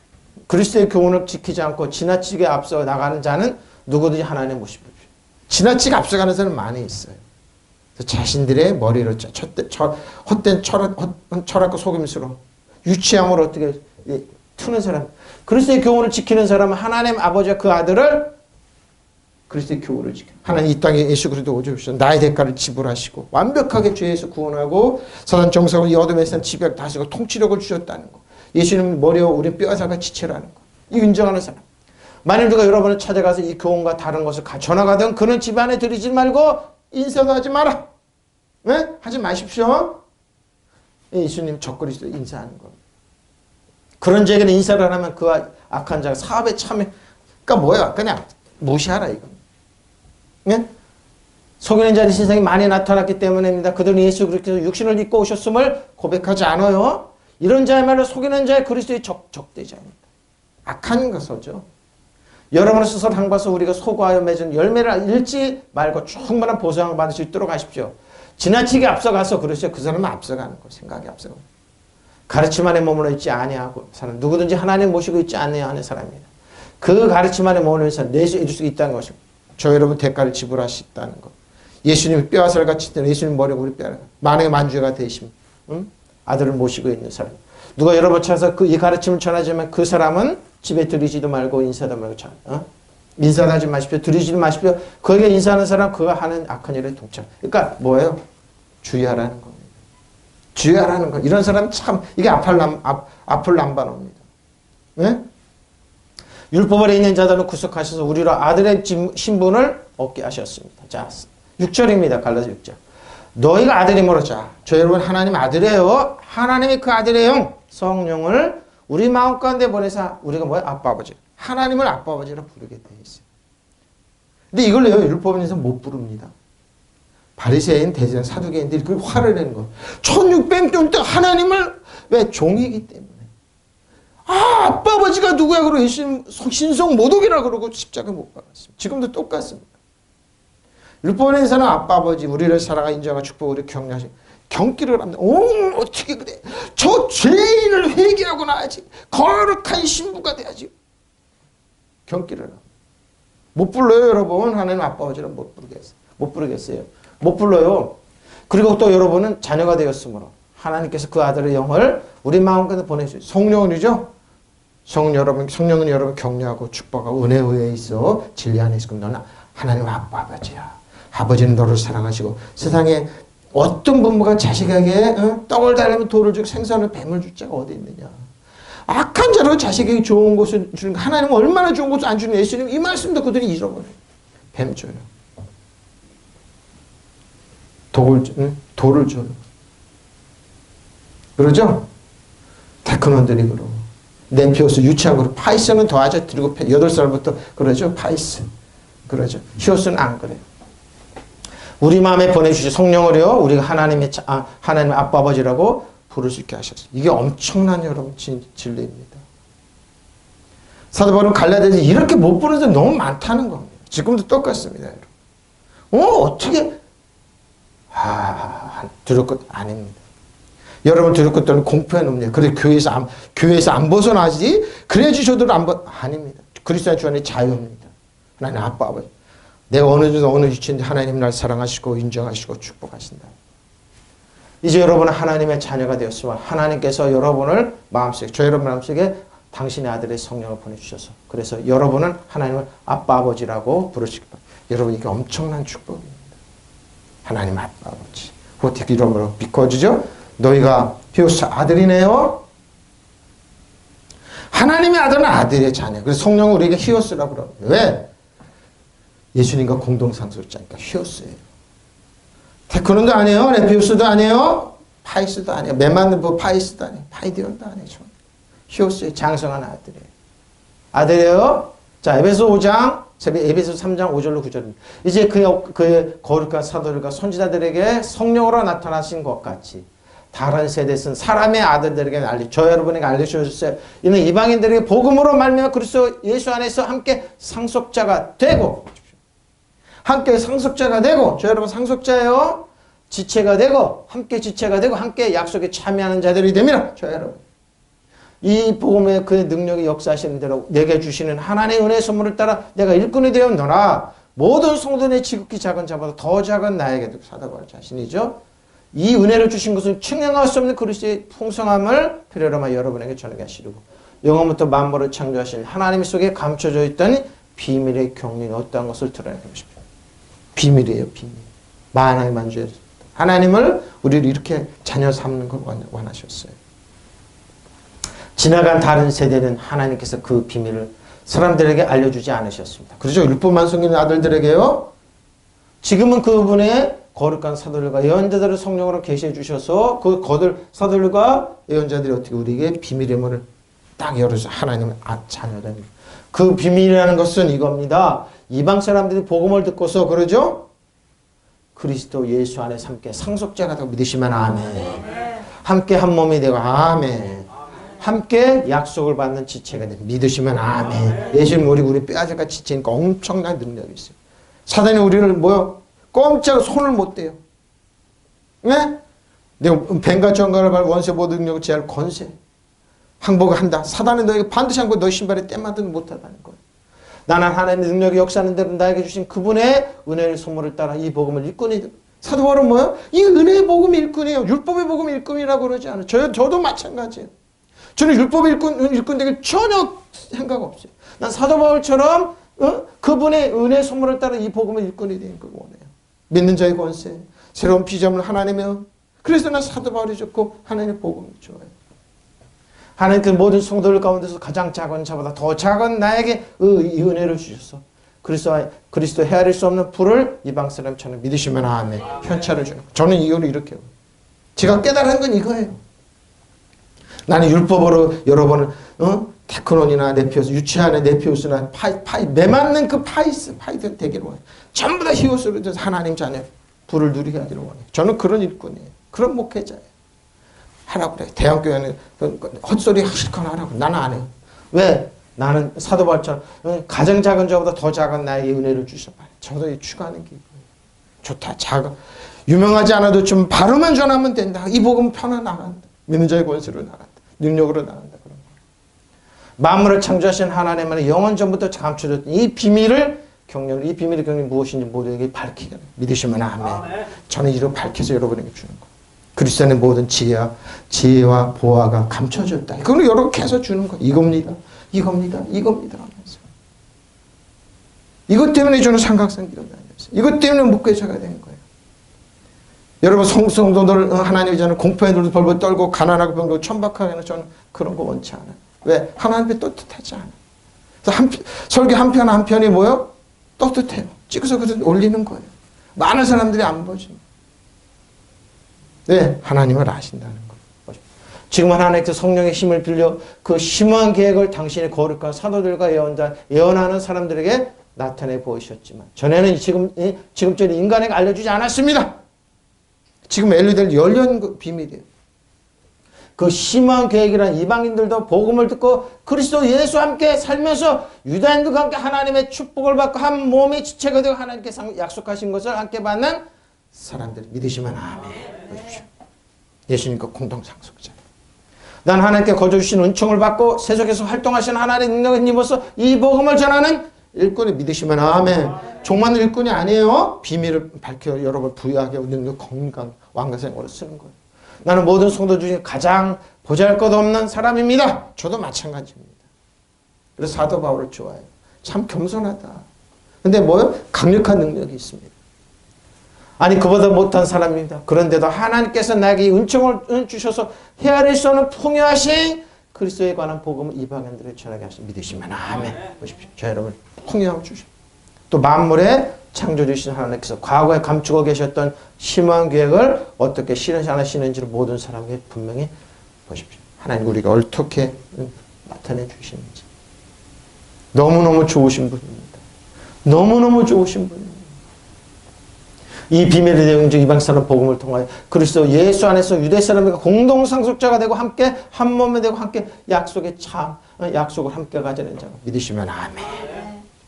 그리스도의 교훈을 지키지 않고 지나치게 앞서 나가는 자는 누구든지 하나님을 모십시오. 지나치게 앞서가는 사람은 많이 있어요. 자신들의 머리로 헛된 철학과 속임수로 유치함으로 어떻게 트는 사람. 그리스도의 교훈을 지키는 사람은 하나님 아버지와 그 아들을 그리스도의 교훈을 지켜. 하나님 이 땅에 예수 그리스도 오셔서 나의 대가를 지불하시고 완벽하게 죄에서 구원하고 사단 정성을 이 어둠의 산 지배를 다스리고 통치력을 주셨다는 거. 예수님 머리와 우리 뼈와 살과 지체라는 거. 이 인정하는 사람. 만일 누가 여러분을 찾아가서 이 교훈과 다른 것을 전화가든 그는 집안에 들이지 말고 인사도 하지 마라. 네? 하지 마십시오. 예수님 적그리스도 인사하는 겁니다. 그런 자에게는 인사를 안 하면 그 악한 자가 사업에 참여. 그러니까 뭐야? 그냥 무시하라 이겁니다. 네? 속이는 자들이 세상에 많이 나타났기 때문입니다. 그들은 예수 그리스도 육신을 입고 오셨음을 고백하지 않아요. 이런 자야말로 속이는 자의 그리스도의 적대자입니다. 악한 것이죠. 여러분의 스스로 항봐서 우리가 소고하여 맺은 열매를 잃지 말고 충분한 보상을 받을 수 있도록 하십시오. 지나치게 앞서가서 그러시죠. 그 사람은 앞서가는 거, 생각이 앞서가는 거. 가르침 안에 머물러 있지 아니하고 사람 누구든지 하나님 모시고 있지 아니하는 사람입니다. 그 가르침 안에 머무르는 사람 내수 이룰 수 있다는 것입니다. 저 여러분 대가를 지불하시다는 것. 예수님 뼈와 살같이 되는 예수님 머리가 우리 뼈가 만행의 만주가 되심. 아들을 모시고 있는 사람. 누가 여러분 찾아서 이 가르침을 전하지만 그 사람은 집에 들이지도 말고 인사도 말고 인사도 하지 마십시오. 들이지도 마십시오. 거기에 인사하는 사람 그가 하는 악한 일에 동참. 그러니까 뭐예요? 주의하라는 겁니다. 주의하라는 거. 이런 사람 참 이게 앞을 남반옵니다. 네? 율법 아래 있는 자들은 구속하셔서 우리로 아들의 신분을 얻게 하셨습니다. 자, 6절입니다. 갈라디아 6절. 너희가 아들이므로 자, 저 여러분 하나님 아들이에요. 하나님이 그 아들의 영, 성령을 우리 마음 가운데 보내서 우리가 뭐야? 아빠 아버지. 하나님을 아빠 아버지라 부르게 돼 있어요. 근데 이걸요 율법에서 못 부릅니다. 바리새인, 대제사장, 사두개인들이 그 화를 내는 거. 1600년 때 하나님을 왜 종이기 때문에. 아빠 아버지가 누구야? 그러고 예수님 신성 모독이라 그러고 십자가에 못 박았습니다. 지금도 똑같습니다. 율법에서는 아빠 아버지 우리를 사랑하 인정하 축복 우리 격려하시고 경기를 합니다. 어떻게 그래? 저 죄인을 회개하고 나야지. 거룩한 신부가 돼야지. 경기를 합니다. 못 불러요, 여러분. 하나님 아빠 아버지는 못 부르겠어요. 못 부르겠어요. 못 불러요. 그리고 또 여러분은 자녀가 되었으므로 하나님께서 그 아들의 영을 우리 마음까지 보내주세요. 성령이죠. 성령은 여러분 격려하고 축복하고 은혜 위에 있어 진리 안에 있어. 너는 하나님 아빠 아버지야. 아버지는 너를 사랑하시고 세상에 어떤 부모가 자식에게 떡을 달라면 돌을 주고 생선을 뱀을 줄 자가 어디 있느냐. 악한 자로 자식에게 좋은 것을 주는 하나님은 얼마나 좋은 것을 안 주는 예수님 이 말씀도 그들이 잃어버려요. 뱀 줘요. 돌을 줘요. 그러죠? 테크노들이 그러고 nem피오스 유치한 거로 파이스는 더하죠. 그리고 8살부터 그러죠. 파이스. 그러죠. 히오스는 안 그래요. 우리 마음에 보내주신 성령을요. 우리가 하나님의 아빠 아버지라고 부를 수 있게 하셨어요. 이게 엄청난 여러분 진리입니다. 사도 바울은 갈라디아서 이렇게 못 부르는 사람이 너무 많다는 겁니다. 지금도 똑같습니다. 여러분. 어떻게 들을 것 아닙니다. 여러분 들을 것들은 공포의 놈이에요. 그래 교회에서 안 벗어나지. 그래야지 저들은 아닙니다. 그리스도 주 안에 자유입니다. 하나님 아빠 아버지. 내가 어느 위치인데 하나님 날 사랑하시고 인정하시고 축복하신다. 이제 여러분은 하나님의 자녀가 되었으면 하나님께서 여러분을 마음속에 저 여러분 마음속에 당신의 아들의 성령을 보내주셔서 그래서 여러분은 하나님을 아빠 아버지라고 부르시기 바랍니다. 여러분 이게 엄청난 축복입니다. 하나님 아빠 아버지. 어떻게 이름으로 비춰주죠? 너희가 히오스 아들이네요. 하나님의 아들은 아들의 자녀. 그래서 성령은 우리에게 히오스라고 그럽니다. 왜? 예수님과 공동상속자니까 히오스예요. 테크논도 아니에요. 레피우스도 아니에요. 파이스도 아니에요. 메만드보 파이스도 아니에요. 파이디온도 아니죠. 히오스의 장성한 아들이에요. 아들이에요. 자, 에베소 5장, 에베소 3장 5절로 9절입니다. 이제 그의 거룩한 사도들과 선지자들에게 성령으로 나타나신 것 같이 다른 세대 쓴 사람의 아들들에게 저 여러분에게 알려주셨어요. 이는 이방인들에게 복음으로 말미암아 그리스도 예수 안에서 함께 상속자가 되고 함께 상속자가 되고 저 여러분 상속자예요. 지체가 되고 함께 지체가 되고 함께 약속에 참여하는 자들이 됩니다. 저 여러분. 이 복음의 그의 능력이 역사하시는 대로 내게 주시는 하나님의 은혜의 선물을 따라 내가 일꾼이 되었노라. 모든 성도의 지극히 작은 자보다 더 작은 나에게도 사도 바울 자신이죠. 이 은혜를 주신 것은 측량할 수 없는 그리스도의 풍성함을 필요로 하여 여러분에게 전하게 하시려고 영원부터 만물을 창조하신 하나님 속에 감춰져 있던 비밀의 경륜이 어떠한 것을 드러내고 싶어요. 비밀이에요. 비밀. 만하의 만주에 하나님을 우리를 이렇게 자녀 삼는 걸 원하셨어요. 지나간 다른 세대는 하나님께서 그 비밀을 사람들에게 알려주지 않으셨습니다. 그렇죠? 율법만 숨기는 아들들에게요. 지금은 그분의 거룩한 사도들과 예언자들을 성령으로 계시해 주셔서 그 거들 사도들과 예언자들이 어떻게 우리에게 비밀의 문을 딱 열어서 하나님의 자녀들. 그 비밀이라는 것은 이겁니다. 이방 사람들이 복음을 듣고서 그러죠? 그리스도 예수 안에 함께 상속자가 되고 믿으시면 아멘. 함께 한 몸이 되고 아멘. 함께 약속을 받는 지체가 되고 믿으시면 아멘. 예수님 우리 뼈아지가 지체니까 엄청난 능력이 있어요. 사단이 우리를 뭐요? 꼼짝 손을 못 대요. 네? 내가 뱀과 정갈을 발 원세 모든 능력을 제할 권세. 항복을 한다. 사단은 너에게 반드시 항복 너희 신발에 때만든 못하다는 거예요. 나는 하나님의 능력이 역사하는 대로 나에게 주신 그분의 은혜의 소물을 따라 이 복음을 일꾼이 사도 바울은 뭐예요? 이 은혜의 복음이 일꾼이에요. 율법의 복음이 일꾼이라고 그러지 않아요. 저도 마찬가지예요. 저는 율법의 일꾼 되길 전혀 생각 없어요. 난 사도 바울처럼 그분의 은혜의 소물을 따라 이 복음을 일꾼이 되는 걸 원해요. 믿는 자의 권세, 새로운 피조물 하나님의 그래서 난 사도 바울이 좋고 하나님의 복음이 좋아요. 하나님 그 모든 성도들 가운데서 가장 작은 자보다 더 작은 나에게 이 은혜를 주셨어. 그리스도 헤아릴 수 없는 불을 이방 사람처럼 믿으시면 아멘. 현찰을 주는 거예요. 저는 이거를 이렇게 해요. 제가 깨달은 건 이거예요. 나는 율법으로 여러 번을 테크논이나 네피우스, 유치한의 네피우스나 파이 매맞는 그 파이들 되기를 원해요. 전부 다 히오스로 돼서 하나님 자녀 불을 누리게 하기를 원해요. 저는 그런 일꾼이에요. 그런 목회자예요. 하라고 그래. 대형교회는 헛소리 실컷 하라고. 나는 안 해요. 왜? 나는 사도 바울처럼 가장 작은 자보다 더 작은 나에게 은혜를 주셔봐요. 저도 추구하는 게 이거예요. 좋다. 작아. 유명하지 않아도 좀 바로만 전하면 된다. 이 복음 편안 나간다. 믿는 자의 권세로 나간다. 능력으로 나간다. 그런 거. 만물을 창조하신 하나님은 영원 전부터 감춰졌던 이 비밀을 이 비밀의 경륜이 무엇인지 모두에게 밝히게 믿으시면 아멘. 저는 이를 밝혀서 여러분에게 주는 거예요. 그리스도의 모든 지혜와 보화가 감춰졌다. 그걸 이렇게 해서 주는 거예요. 이겁니다. 하면서. 이것 때문에 저는 삼각성 기도를 다녔어요. 이것 때문에 목회자가 된 거예요. 여러분 성도들 하나님이 저는 공포에 눌러 벌벌 떨고 가난하고 병들고 천박하게는 저는 그런 거 원치 않아요. 왜? 하나님 앞에 떳떳하지 않아요. 그래서 설교 한 편이 뭐예요? 떳떳해요. 찍어서 그래서 올리는 거예요. 많은 사람들이 안 보지. 네, 하나님을 아신다는 거예요. 지금 하나님께서 성령의 힘을 빌려 그 심오한 계획을 당신의 거룩한 사도들과 예언하는 사람들에게 나타내 보이셨지만 전에는 지금처럼 인간에게 알려주지 않았습니다. 지금 엘리델 열린 비밀이에요. 그 심오한 계획이란 이방인들도 복음을 듣고 그리스도 예수와 함께 살면서 유다인들과 함께 하나님의 축복을 받고 한 몸의 지체가 되고 하나님께서 약속하신 것을 함께 받는 사람들 믿으시면 아멘. 보십시오. 예수님과 공동 상속자. 난 하나님께 거저 주신 은총을 받고 세속에서 활동하시는 하나님의 능력을 입어서 이 복음을 전하는 일꾼을 믿으시면 아멘. 종만 일꾼이 아니에요. 비밀을 밝혀 여러분 부유하게 능력 건강 왕가생으로 쓰는 거예요. 나는 모든 성도 중에 가장 보잘것없는 사람입니다. 저도 마찬가지입니다. 그래서 사도 바울을 좋아해요. 참 겸손하다. 근데 뭐요? 강력한 능력이 있습니다. 아니 그보다 못한 사람입니다. 그런데도 하나님께서 나에게 은총을 주셔서 헤아릴 수 없는 풍요하신 그리스도에 관한 복음을 이방인들에게 전하게 하시 믿으시면 아멘. 보십시오. 저 여러분 풍요함을 주십시오. 또 만물에 창조주신 하나님께서 과거에 감추고 계셨던 심오한 계획을 어떻게 실현하시는지를 모든 사람에게 분명히 보십시오. 하나님 우리가 어떻게 나타내 주시는지. 너무너무 좋으신 분입니다. 너무너무 좋으신 분입니다. 이 비밀의 내용 중 이방 사람 복음을 통하여 그리스도 예수 안에서 유대 사람과 공동 상속자가 되고 함께 한 몸이 되고 함께 약속을 함께 가지는 자가 믿으시면 아멘.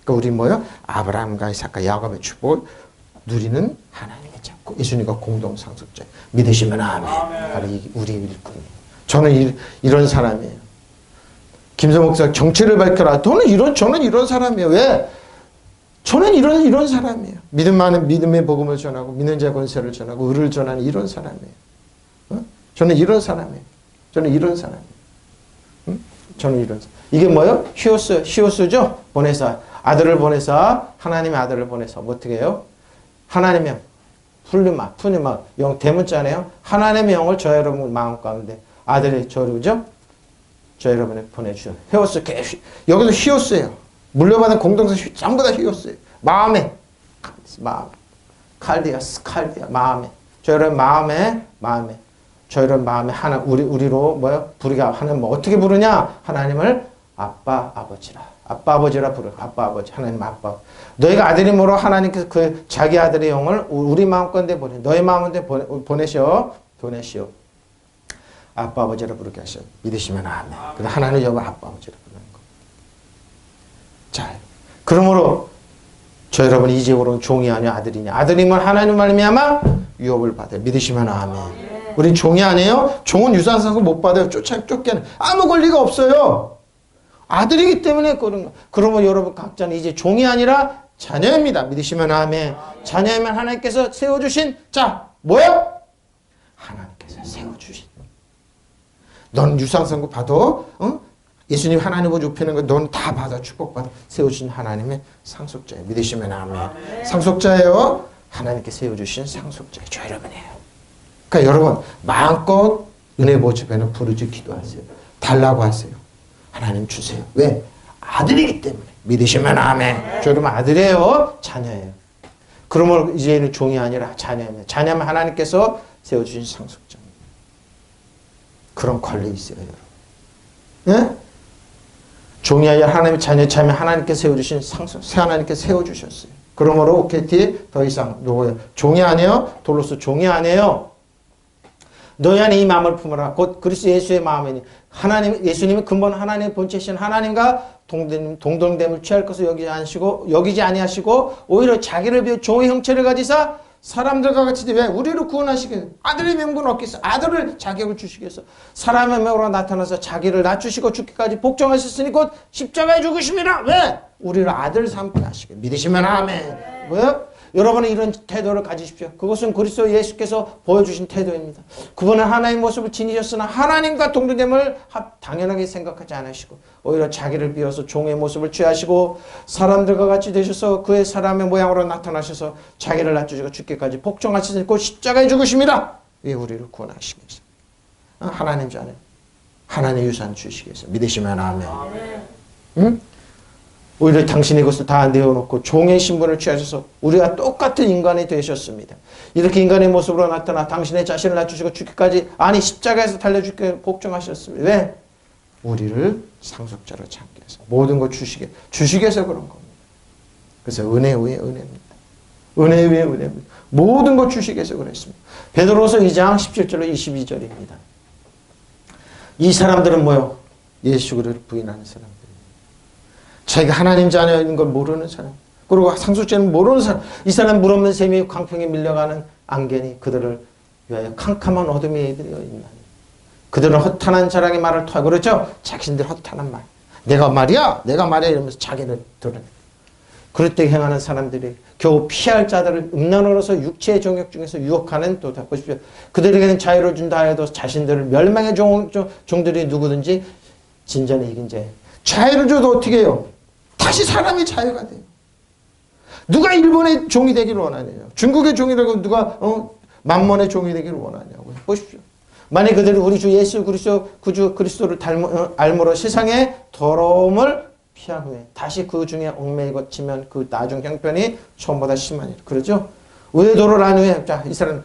그러니까 우리 뭐요? 아브라함과 이삭과 야곱의 축복을 누리는 하나님의 자고 예수님과 공동 상속자 믿으시면 아멘. 바로 우리의 일꾼이에요. 저는 이런 사람이에요. 김성 목사 정체를 밝혀라. 저는 이런 사람이에요. 왜? 저는 이런 사람이에요. 믿음 많은 믿음의 복음을 전하고 믿는 자 권세를 전하고 의를 전하는 이런 사람이에요. 저는 이런 사람이에요. 저는 이런 사람이에요. 저는 이런 사람. 이게 뭐예요? 히오스죠? 보내사. 아들을 보내사, 하나님의 아들을 보내사. 어떻게 해요? 하나님의 푸니마, 영 대문자네요. 하나님의 영을 저 여러분 마음 가운데 아들의 저르죠? 저 여러분에 보내주죠. 히오스, 여기도 히오스예요. 물려받은 공동사 전부 다 히오스예요. 마음에, 칼디아, 마음에. 저 여러분 마음에. 저 여러분 마음에 하나, 우리로 뭐요? 부르게 하나님 뭐 어떻게 부르냐? 하나님을 아빠, 아버지라 부르. 아빠, 아버지. 하나님 아빠. 너희가 아들이므로 하나님께서 그 자기 아들의 영을 우리 마음 가운데 너희 마음 가운데 보내시오. 아빠, 아버지라 부르게 하셔. 믿으시면 아멘. 그래서 하나님 여보 아빠, 아버지라 부르는 거. 자, 그러므로 저 여러분 이제부로는 종이 아니요 아들이냐. 아들이면 하나님 말미암아 유업을 받아요. 믿으시면 아멘. 우린 종이 아니에요? 종은 유산상속 못 받아요. 쫓겨는 아무 권리가 없어요. 아들이기 때문에 그런 거. 그러면 여러분 각자는 이제 종이 아니라 자녀입니다. 믿으시면 아멘. 자녀이면 하나님께서 세워주신 뭐야? 하나님께서 세워주신. 넌 유산상속 받아. 예수님 하나님 보고 눕히는 거 넌 다 받아. 축복받아. 세워주신 하나님의 상속자예요. 믿으시면 아멘. 상속자예요. 하나님께 세워주신 상속자예요. 저 여러분이에요. 그러니까 여러분 마음껏 은혜 모집에는 부르짖 기도하세요. 달라고 하세요. 하나님 주세요. 왜? 아들이기 때문에. 믿으시면 아멘. 저 여러분 아들이에요. 자녀예요. 그러면 이제는 종이 아니라 자녀입니다. 자녀면 하나님께서 세워주신 상속자입니다. 그런 권리 있어요. 여러분. 예? 종이 아니라 하나님의 자녀 하나님께서 세워주신 하나님께 세워주셨어요. 그러므로 오케티 더 이상 누구예요? 종이 아니에요. 돌로서 종이 아니에요. 너희 안에 이 마음을 품어라. 곧 그리스도 예수의 마음이니 예수님은 근본 하나님의 본체신 하나님과 동등됨을 취할 것을 여기지 아니하시고 오히려 자기를 비워 종의 형체를 가지사 사람들과 같이 왜 우리를 구원하시게 아들의 명분을 얻기 위해서 아들을 자격을 주시기 위해서 사람의 명으로 나타나서 자기를 낮추시고 죽기까지 복종하셨으니 곧 십자가에 죽으심이라. 왜? 우리를 아들 삼게 하시게. 믿으시면 아멘. 뭐요? 여러분은 이런 태도를 가지십시오. 그것은 그리스도 예수께서 보여주신 태도입니다. 그분은 하나님의 모습을 지니셨으나 하나님과 동등됨을 당연하게 생각하지 않으시고 오히려 자기를 비워서 종의 모습을 취하시고 사람들과 같이 되셔서 그의 사람의 모양으로 나타나셔서 자기를 낮추시고 죽기까지 복종하시니 곧 십자가에 죽으심이라. 왜 우리를 구원하시기 위해서. 하나님 자녀. 하나님의 유산 주시기 위해서. 믿으시면 아멘. 응? 오히려 당신의 것을 다 내어놓고 종의 신분을 취하셔서 우리가 똑같은 인간이 되셨습니다. 이렇게 인간의 모습으로 나타나 당신의 자신을 낮추시고 죽기까지 십자가에서 달려죽게 복종하셨습니다. 왜? 우리를 상속자로 찾기 위해서 모든 것 주시게 해서 그런 겁니다. 그래서 은혜 위에 은혜입니다. 은혜 위에 은혜입니다. 모든 것 주시게 해서 그랬습니다. 베드로서 2장 17절로 22절입니다. 이 사람들은 뭐요? 예수 그리스도를 부인하는 사람들. 자기가 하나님 자녀인 걸 모르는 사람. 그리고 상속자는 모르는 사람. 이 사람 물 없는 샘이 광풍에 밀려가는 안개니 그들을 위하여 캄캄한 어둠이 되어 있나니. 그들은 허탄한 자랑의 말을 토하고 그렇죠? 자신들 허탄한 말. 내가 말이야 이러면서 자기를 드러내. 그럴 때 행하는 사람들이 겨우 피할 자들을 음란으로서 육체의 정욕 중에서 유혹하는 또 보십시오. 그들에게는 자유를 준다 해도 자신들을 멸망의 종들이 누구든지 진전에 이긴 자. 자유를 줘도 어떻게 해요? 다시 사람의 자유가 돼요. 누가 일본의 종이 되기를 원하느냐? 중국의 종이라고 누가 만몬의 종이 되기를 원하냐고. 보십시오. 만약 그들이 우리 주 예수 그리스도 구주 그리스도를 알므로 세상의 더러움을 피한 후에 다시 그 중에 얽매이 거치면 그 나중 형편이 처음보다 심하니라. 그러죠? 의의 도를 안 후에 이 사람은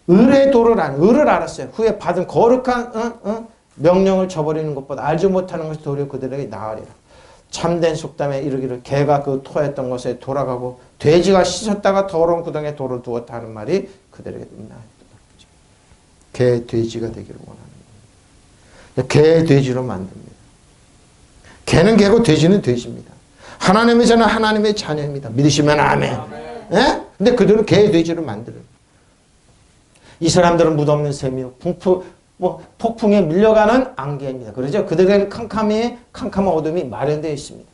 의의 도를 의를 알았어요. 후에 받은 거룩한 명령을 저버리는 것보다 알지 못하는 것이 도리어 그들에게 나으리라. 참된 속담에 이르기를 개가 그 토했던 것에 돌아가고 돼지가 씻었다가 더러운 구덩이에 돌을 두었다 하는 말이 그들에게 나으리라. 개, 돼지가 되기를 원하는 거예요. 개, 돼지로 만듭니다. 개는 개고 돼지는 돼지입니다. 하나님의 자녀는 하나님의 자녀입니다. 믿으시면 아멘. 예? 근데 그들은 개, 돼지로 만들어요. 이 사람들은 무덤는 셈이요. 폭풍에 밀려가는 안개입니다. 그러죠? 그들에게는 캄캄한 어둠이 마련되어 있습니다.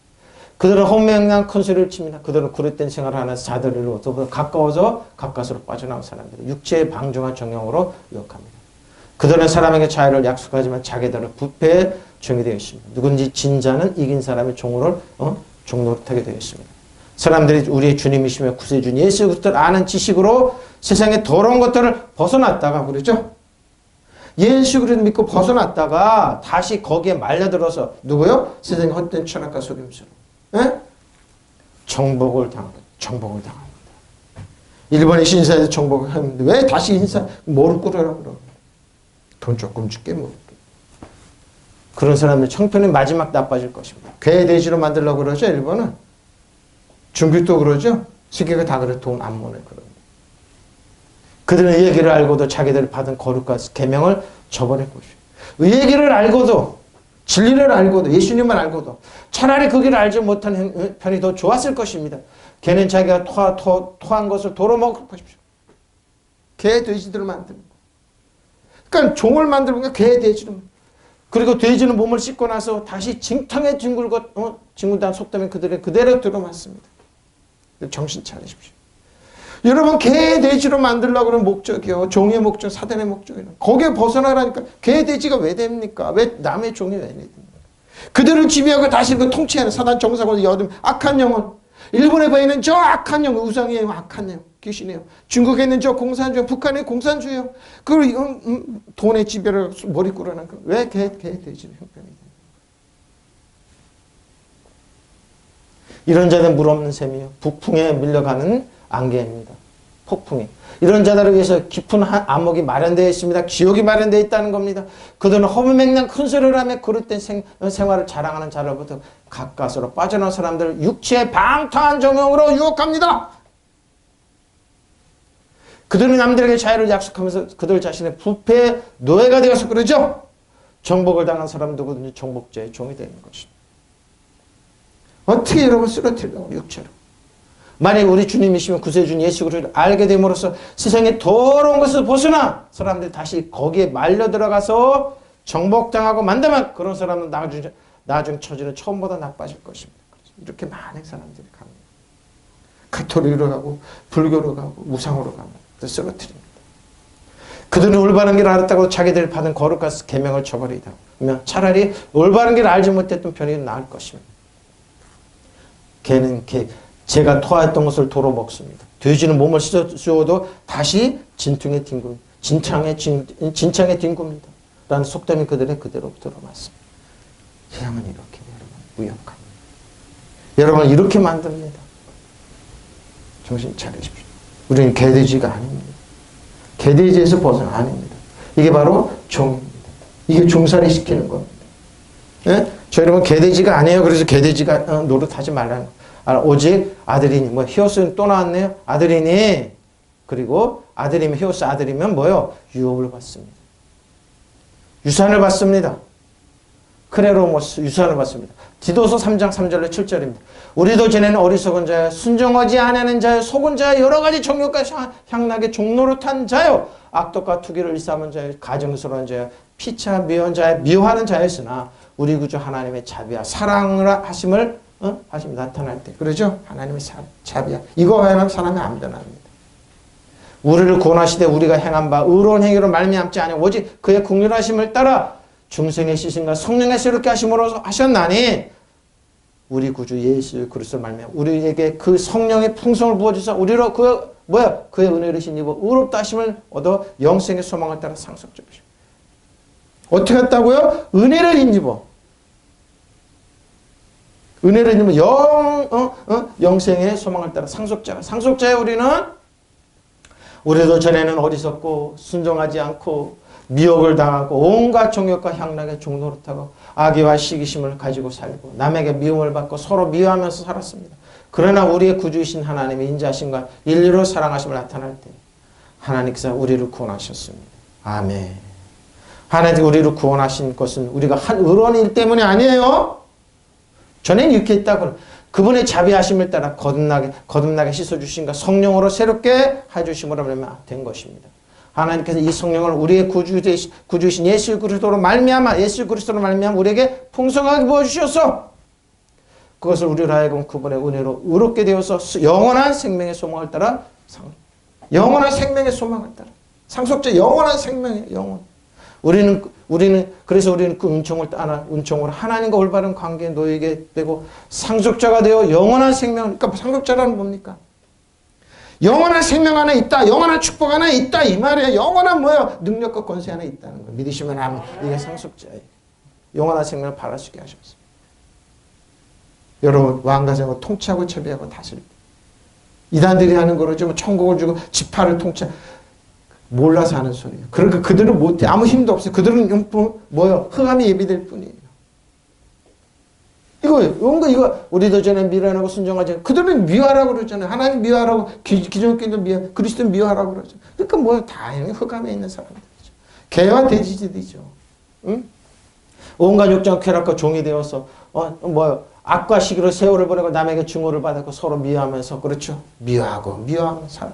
그들은 험맹랑 큰 소리를 칩니다. 그들은 그릇된 생활을 하는 자들로부터 가까워서 가까스로 빠져나온 사람들. 육체의 방종한 정형으로 유혹합니다. 그들은 사람에게 자유를 약속하지만 자기들은 부패의 종이 되어 있습니다. 누군지 진 자는 이긴 사람의 종으로 종노릇하게 되어 있습니다. 사람들이 우리의 주님이시며 구세주님 예수 그리스도를 아는 지식으로 세상의 더러운 것들을 벗어났다가 그러죠. 예수 그리스도 믿고 벗어났다가 다시 거기에 말려들어서 누구요? 세상의 헛된 철학과 속임수로 정복을 당합니다. 일본의 신사에서 정복을 하는데 왜 다시 인사 뭐를 꾸려라 그러? 돈 조금 줄게 뭐. 그런 사람들 청편이 마지막 나빠질 것입니다. 괴돼지로 만들려고 그러죠. 일본은. 중국도 그러죠. 세계가 다 그래. 돈 안 모네 그런. 그들은 이 얘기를 알고도 자기들이 받은 거룩과 계명을 저버릴 것이에요. 이 얘기를 알고도 진리를 알고도 예수님을 알고도 차라리 그 길을 알지 못한 편이 더 좋았을 것입니다. 걔는 자기가 토한 것을 도로 먹을 것이죠. 개 돼지들을 만드는 거. 그러니까 종을 만들면 개 돼지를 그리고 돼지는 몸을 씻고 나서 다시 징탕에 뒹굴단 속담에 그대로 들어맞습니다. 정신 차리십시오. 여러분 개 돼지로 만들려고 하는 목적이요. 종의 목적, 사단의 목적이요. 거기에 벗어나라니까 개 돼지가 왜 됩니까? 왜 남의 종이 왜 됩니까? 그들을 지배하고 다시 그 통치하는 사단 정사관을 여든 악한 영혼. 일본에 보이는 저 악한 영혼, 우상이에요. 악한 영혼, 귀신이에요. 중국에 있는 저 공산주의, 북한의 공산주의요. 그걸 돈의 지배를 머리 꾸려는 거. 왜 개 돼지는 형편이 됩니까? 이런 자는 물 없는 셈이요. 북풍에 밀려가는 안개입니다. 폭풍이. 이런 자들을 위해서 깊은 암흑이 마련되어 있습니다. 지옥이 마련되어 있다는 겁니다. 그들은 허무맹랑 큰 소리를 하며 그릇된 생활을 자랑하는 자로부터 가까스로 빠져나온 사람들을 육체의 방탕한 정욕으로 유혹합니다. 그들은 남들에게 자유를 약속하면서 그들 자신의 부패의 노예가 되어서 그러죠. 정복을 당한 사람 누구든지 정복자의 종이 되는 것입니다. 어떻게 여러분 쓰러뜨리려고 육체로. 만약 우리 주님이시면 구세주님 예수 그리스도를 알게 됨으로써 세상의 더러운 것을 벗어나 사람들이 다시 거기에 말려 들어가서 정복당하고 만다면 그런 사람은 나중 처지는 처음보다 나빠질 것입니다. 이렇게 많은 사람들이 갑니다. 가톨릭으로 가고 불교로 가고 무상으로 가고 쓰러뜨립니다. 그들은 올바른 길을 알았다고 자기들이 받은 거룩과 계명을 저버리다 보면 차라리 올바른 길을 알지 못했던 편이 나을 것입니다. 개는 제가 토하였던 것을 도로 먹습니다. 돼지는 몸을 씻어주어도 다시 진창에 뒹굽니다. 라는 속담이 그들의 그대로 들어맞습니다. 세상은 이렇게 여러분 무역합니다. 여러분 이렇게 만듭니다. 정신 차리십시오. 우리는 개돼지가 아닙니다. 개돼지에서 벗어나 아닙니다. 이게 바로 종입니다. 이게 종살이 시키는 겁니다. 예? 저 여러분 개돼지가 아니에요. 그래서 개돼지가 노릇하지 말라는 거예요. 오직 아들이니 뭐 히오스는 또 나왔네요. 아들이니 그리고 아들이면 히오스 아들이면 뭐요? 유업을 받습니다. 유산을 받습니다. 크레로모스 유산을 받습니다. 디도서 3장 3절로 7절입니다. 우리도 전에는 어리석은 자여 순종하지 않는 자여 속은 자여 여러 가지 정욕과 향락에 종노릇한 자여 악독과 투기를 일삼은 자여 가증스러운 자여 피차 미워한 자여 미워하는 자였으나 우리 구주 하나님의 자비와 사랑을 하심을 하심이 나타날 때 그러죠? 하나님의 자비야. 이거 외에는 사람이 안 변합니다. 우리를 구원하시되 우리가 행한 바 의로운 행위로 말미암지 아니하고 오직 그의 긍휼하심을 따라 중생의 시신과 성령의 새롭게 하심으로 하셨나니 우리 구주 예수 그리스도를 말미암아 우리에게 그 성령의 풍성을 부어주사 우리로 그의 은혜를 힘입어 의롭다 하심을 얻어 영생의 소망을 따라 상속적이십니다. 어떻게 했다고요? 은혜를 힘입어. 은혜를 입으면 영생의 소망을 따라 상속자의 우리도 전에는 어리석고 순종하지 않고 미혹을 당하고 온갖 정욕과 향락에 종노릇하고 악의와 시기심을 가지고 살고 남에게 미움을 받고 서로 미워하면서 살았습니다. 그러나 우리의 구주이신 하나님의 인자하심과 인류로 사랑하심을 나타날 때 하나님께서 우리를 구원하셨습니다. 아멘. 하나님께서 우리를 구원하신 것은 우리가 한 의로운 일 때문이 아니에요. 전엔 이렇게 했다고 그분의 자비하심을 따라 거듭나게 씻어주신가 성령으로 새롭게 해주심으로 된 것입니다. 하나님께서 이 성령을 우리의 구주이신 예수 그리스도로 말미암아 우리에게 풍성하게 부어주셔서 그것을 우리로 하여금 그분의 은혜로 의롭게 되어서 영원한 생명의 소망을 따라 영원한 생명의 소망을 따라 상속자 영원한 생명의 영원. 우리는 그래서 우리는 그 은총을 따라 은총으로 하나님과 올바른 관계에 놓이게 되고 상속자가 되어 영원한 생명. 그러니까 상속자라는 뭡니까? 영원한 생명 안에 있다. 영원한 축복 안에 있다. 이 말이에요. 영원한 뭐예요? 능력과 권세 안에 있다는 거예요. 믿으시면 아멘. 이게 상속자예요. 영원한 생명을 바랄 수 있게 하셨어요. 여러분 왕가정을 통치하고 지배하고 다스릴 때 이단들이 하는 거로 좀 천국을 주고 지파를 통치 몰라서 하는 소리예요. 그러니까 그들은 못해. 아무 힘도 없어요. 그들은 뭐요? 흑암이 예비될 뿐이에요. 이거 우리도 전에 미련하고 순종하지. 그들은 미워하라고 그러잖아요. 하나님 미워하라고 기존교인들 미워, 그리스도 미워하라고 그러죠. 그러니까 뭐요? 다행히 흑암에 있는 사람들이죠. 개와 돼지들이죠. 응? 온갖 욕정 쾌락과 종이 되어서 악과 시기로 세월을 보내고 남에게 증오를 받았고 서로 미워하면서 그렇죠. 미워하는 사람.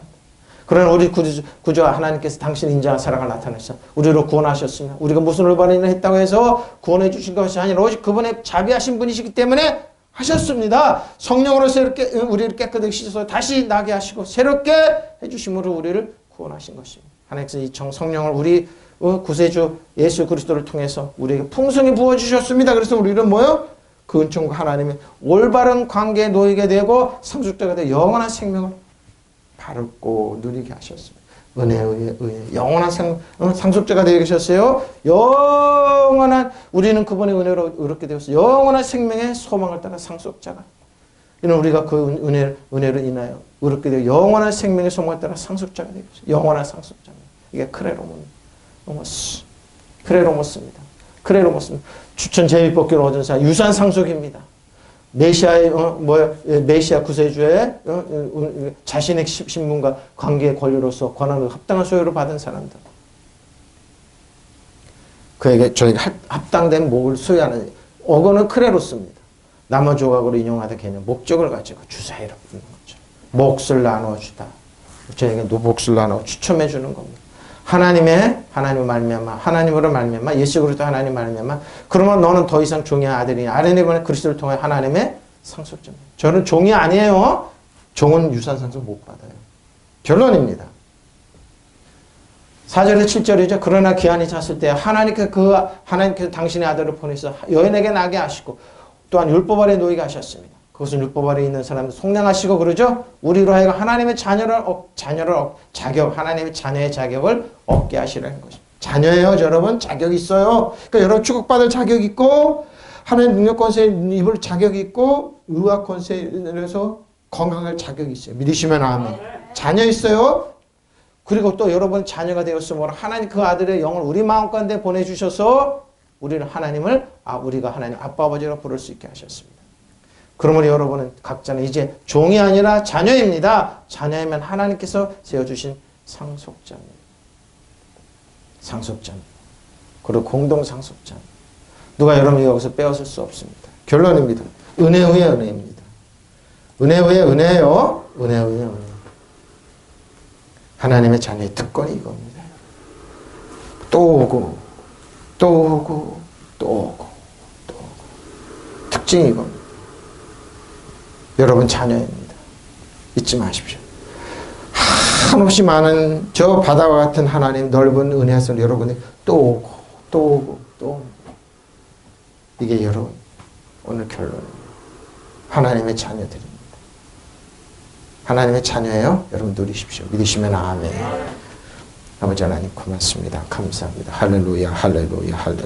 그러나 우리 구주 하나님께서 당신 인자한 사랑을 나타내셔 우리로 구원하셨으며 우리가 무슨 올바른 일을 했다고 해서 구원해 주신 것이 아니라 오직 그분의 자비하신 분이시기 때문에 하셨습니다. 성령으로 새롭게 우리를 깨끗하게 씻어서 다시 나게 하시고 새롭게 해주심으로 우리를 구원하신 것입니다. 하나님께서 이 성령을 우리 구세주 예수 그리스도를 통해서 우리에게 풍성히 부어주셨습니다. 그래서 우리는 뭐요? 그 은총과 하나님의 올바른 관계에 놓이게 되고 상속자가 되어 영원한 생명을 바르고 누리게 하셨습니다. 은혜. 영원한 상속자가 되어 계셨어요. 영원한 우리는 그분의 은혜로 의롭게 되었어. 영원한 생명의 소망을 따라 상속자가. 이는 우리가 그 은혜로 인하여 의롭게 되어 영원한 생명의 소망을 따라 상속자가 되어 계셨어요. 영원한 상속자입니다. 이게 크레로모스입니다. 추천 제비뽑기를 얻은 사람 유산 상속입니다. 메시아 구세주의 자신의 신분과 관계의 권리로서 권한을 합당한 소유를 받은 사람들. 그에게 저희가 합당된 목을 소유하는 어거는 크레로스입니다. 나머 조각으로 인용하던 개념 목적을 가지고 주사위로 부르는 거죠. 몫을 나눠주다. 저에게 몫을 나눠 추첨해 주는 겁니다. 하나님으로 말미암아 예수 그리스도 하나님 말미암아 그러면 너는 더 이상 종이 아들이냐 아뢰내보내 그리스도를 통해 하나님의 상속자입니다. 저는 종이 아니에요. 종은 유산 상속 못 받아요. 결론입니다. 4절에 7절이죠. 그러나 기한이 찼을 때 하나님께서 당신의 아들을 보내서 여인에게 나게 하시고 또한 율법 아래 놓이게 하셨습니다. 그것은 율법 아래 있는 사람들 속량하시고 그러죠. 우리로 하여금 하나님의 하나님의 자녀의 자격을 얻게 하시라는 것입니다. 자녀예요, 여러분. 자격이 있어요. 그러니까 여러분 축복받을 자격이 있고 하나님 능력 권세에 입을 자격이 있고 의학 권세에서 건강할 자격이 있어요. 믿으시면 아멘. 자녀 있어요. 그리고 또 여러분 자녀가 되었으므로 하나님 그 아들의 영을 우리 마음 가운데 보내주셔서 우리가 하나님 아빠 아버지로 부를 수 있게 하셨습니다. 그러므로 여러분은 각자는 이제 종이 아니라 자녀입니다. 자녀이면 하나님께서 세워주신 상속자입니다. 그리고 공동 상속자입니다. 누가 여러분 여기서 빼앗을 수 없습니다. 결론입니다. 은혜 후에 은혜입니다. 은혜 후에 은혜예요. 은혜 후에 은혜. 하나님의 자녀의 특권이 이겁니다. 또 오고 특징이 이겁니다. 여러분 자녀입니다. 잊지 마십시오. 한없이 많은 저 바다와 같은 하나님 넓은 은혜 속에 여러분이 또 오고 이게 여러분 오늘 결론입니다. 하나님의 자녀들입니다. 하나님의 자녀예요. 여러분 누리십시오. 믿으시면 아멘. 아버지 하나님 고맙습니다. 감사합니다. 할렐루야.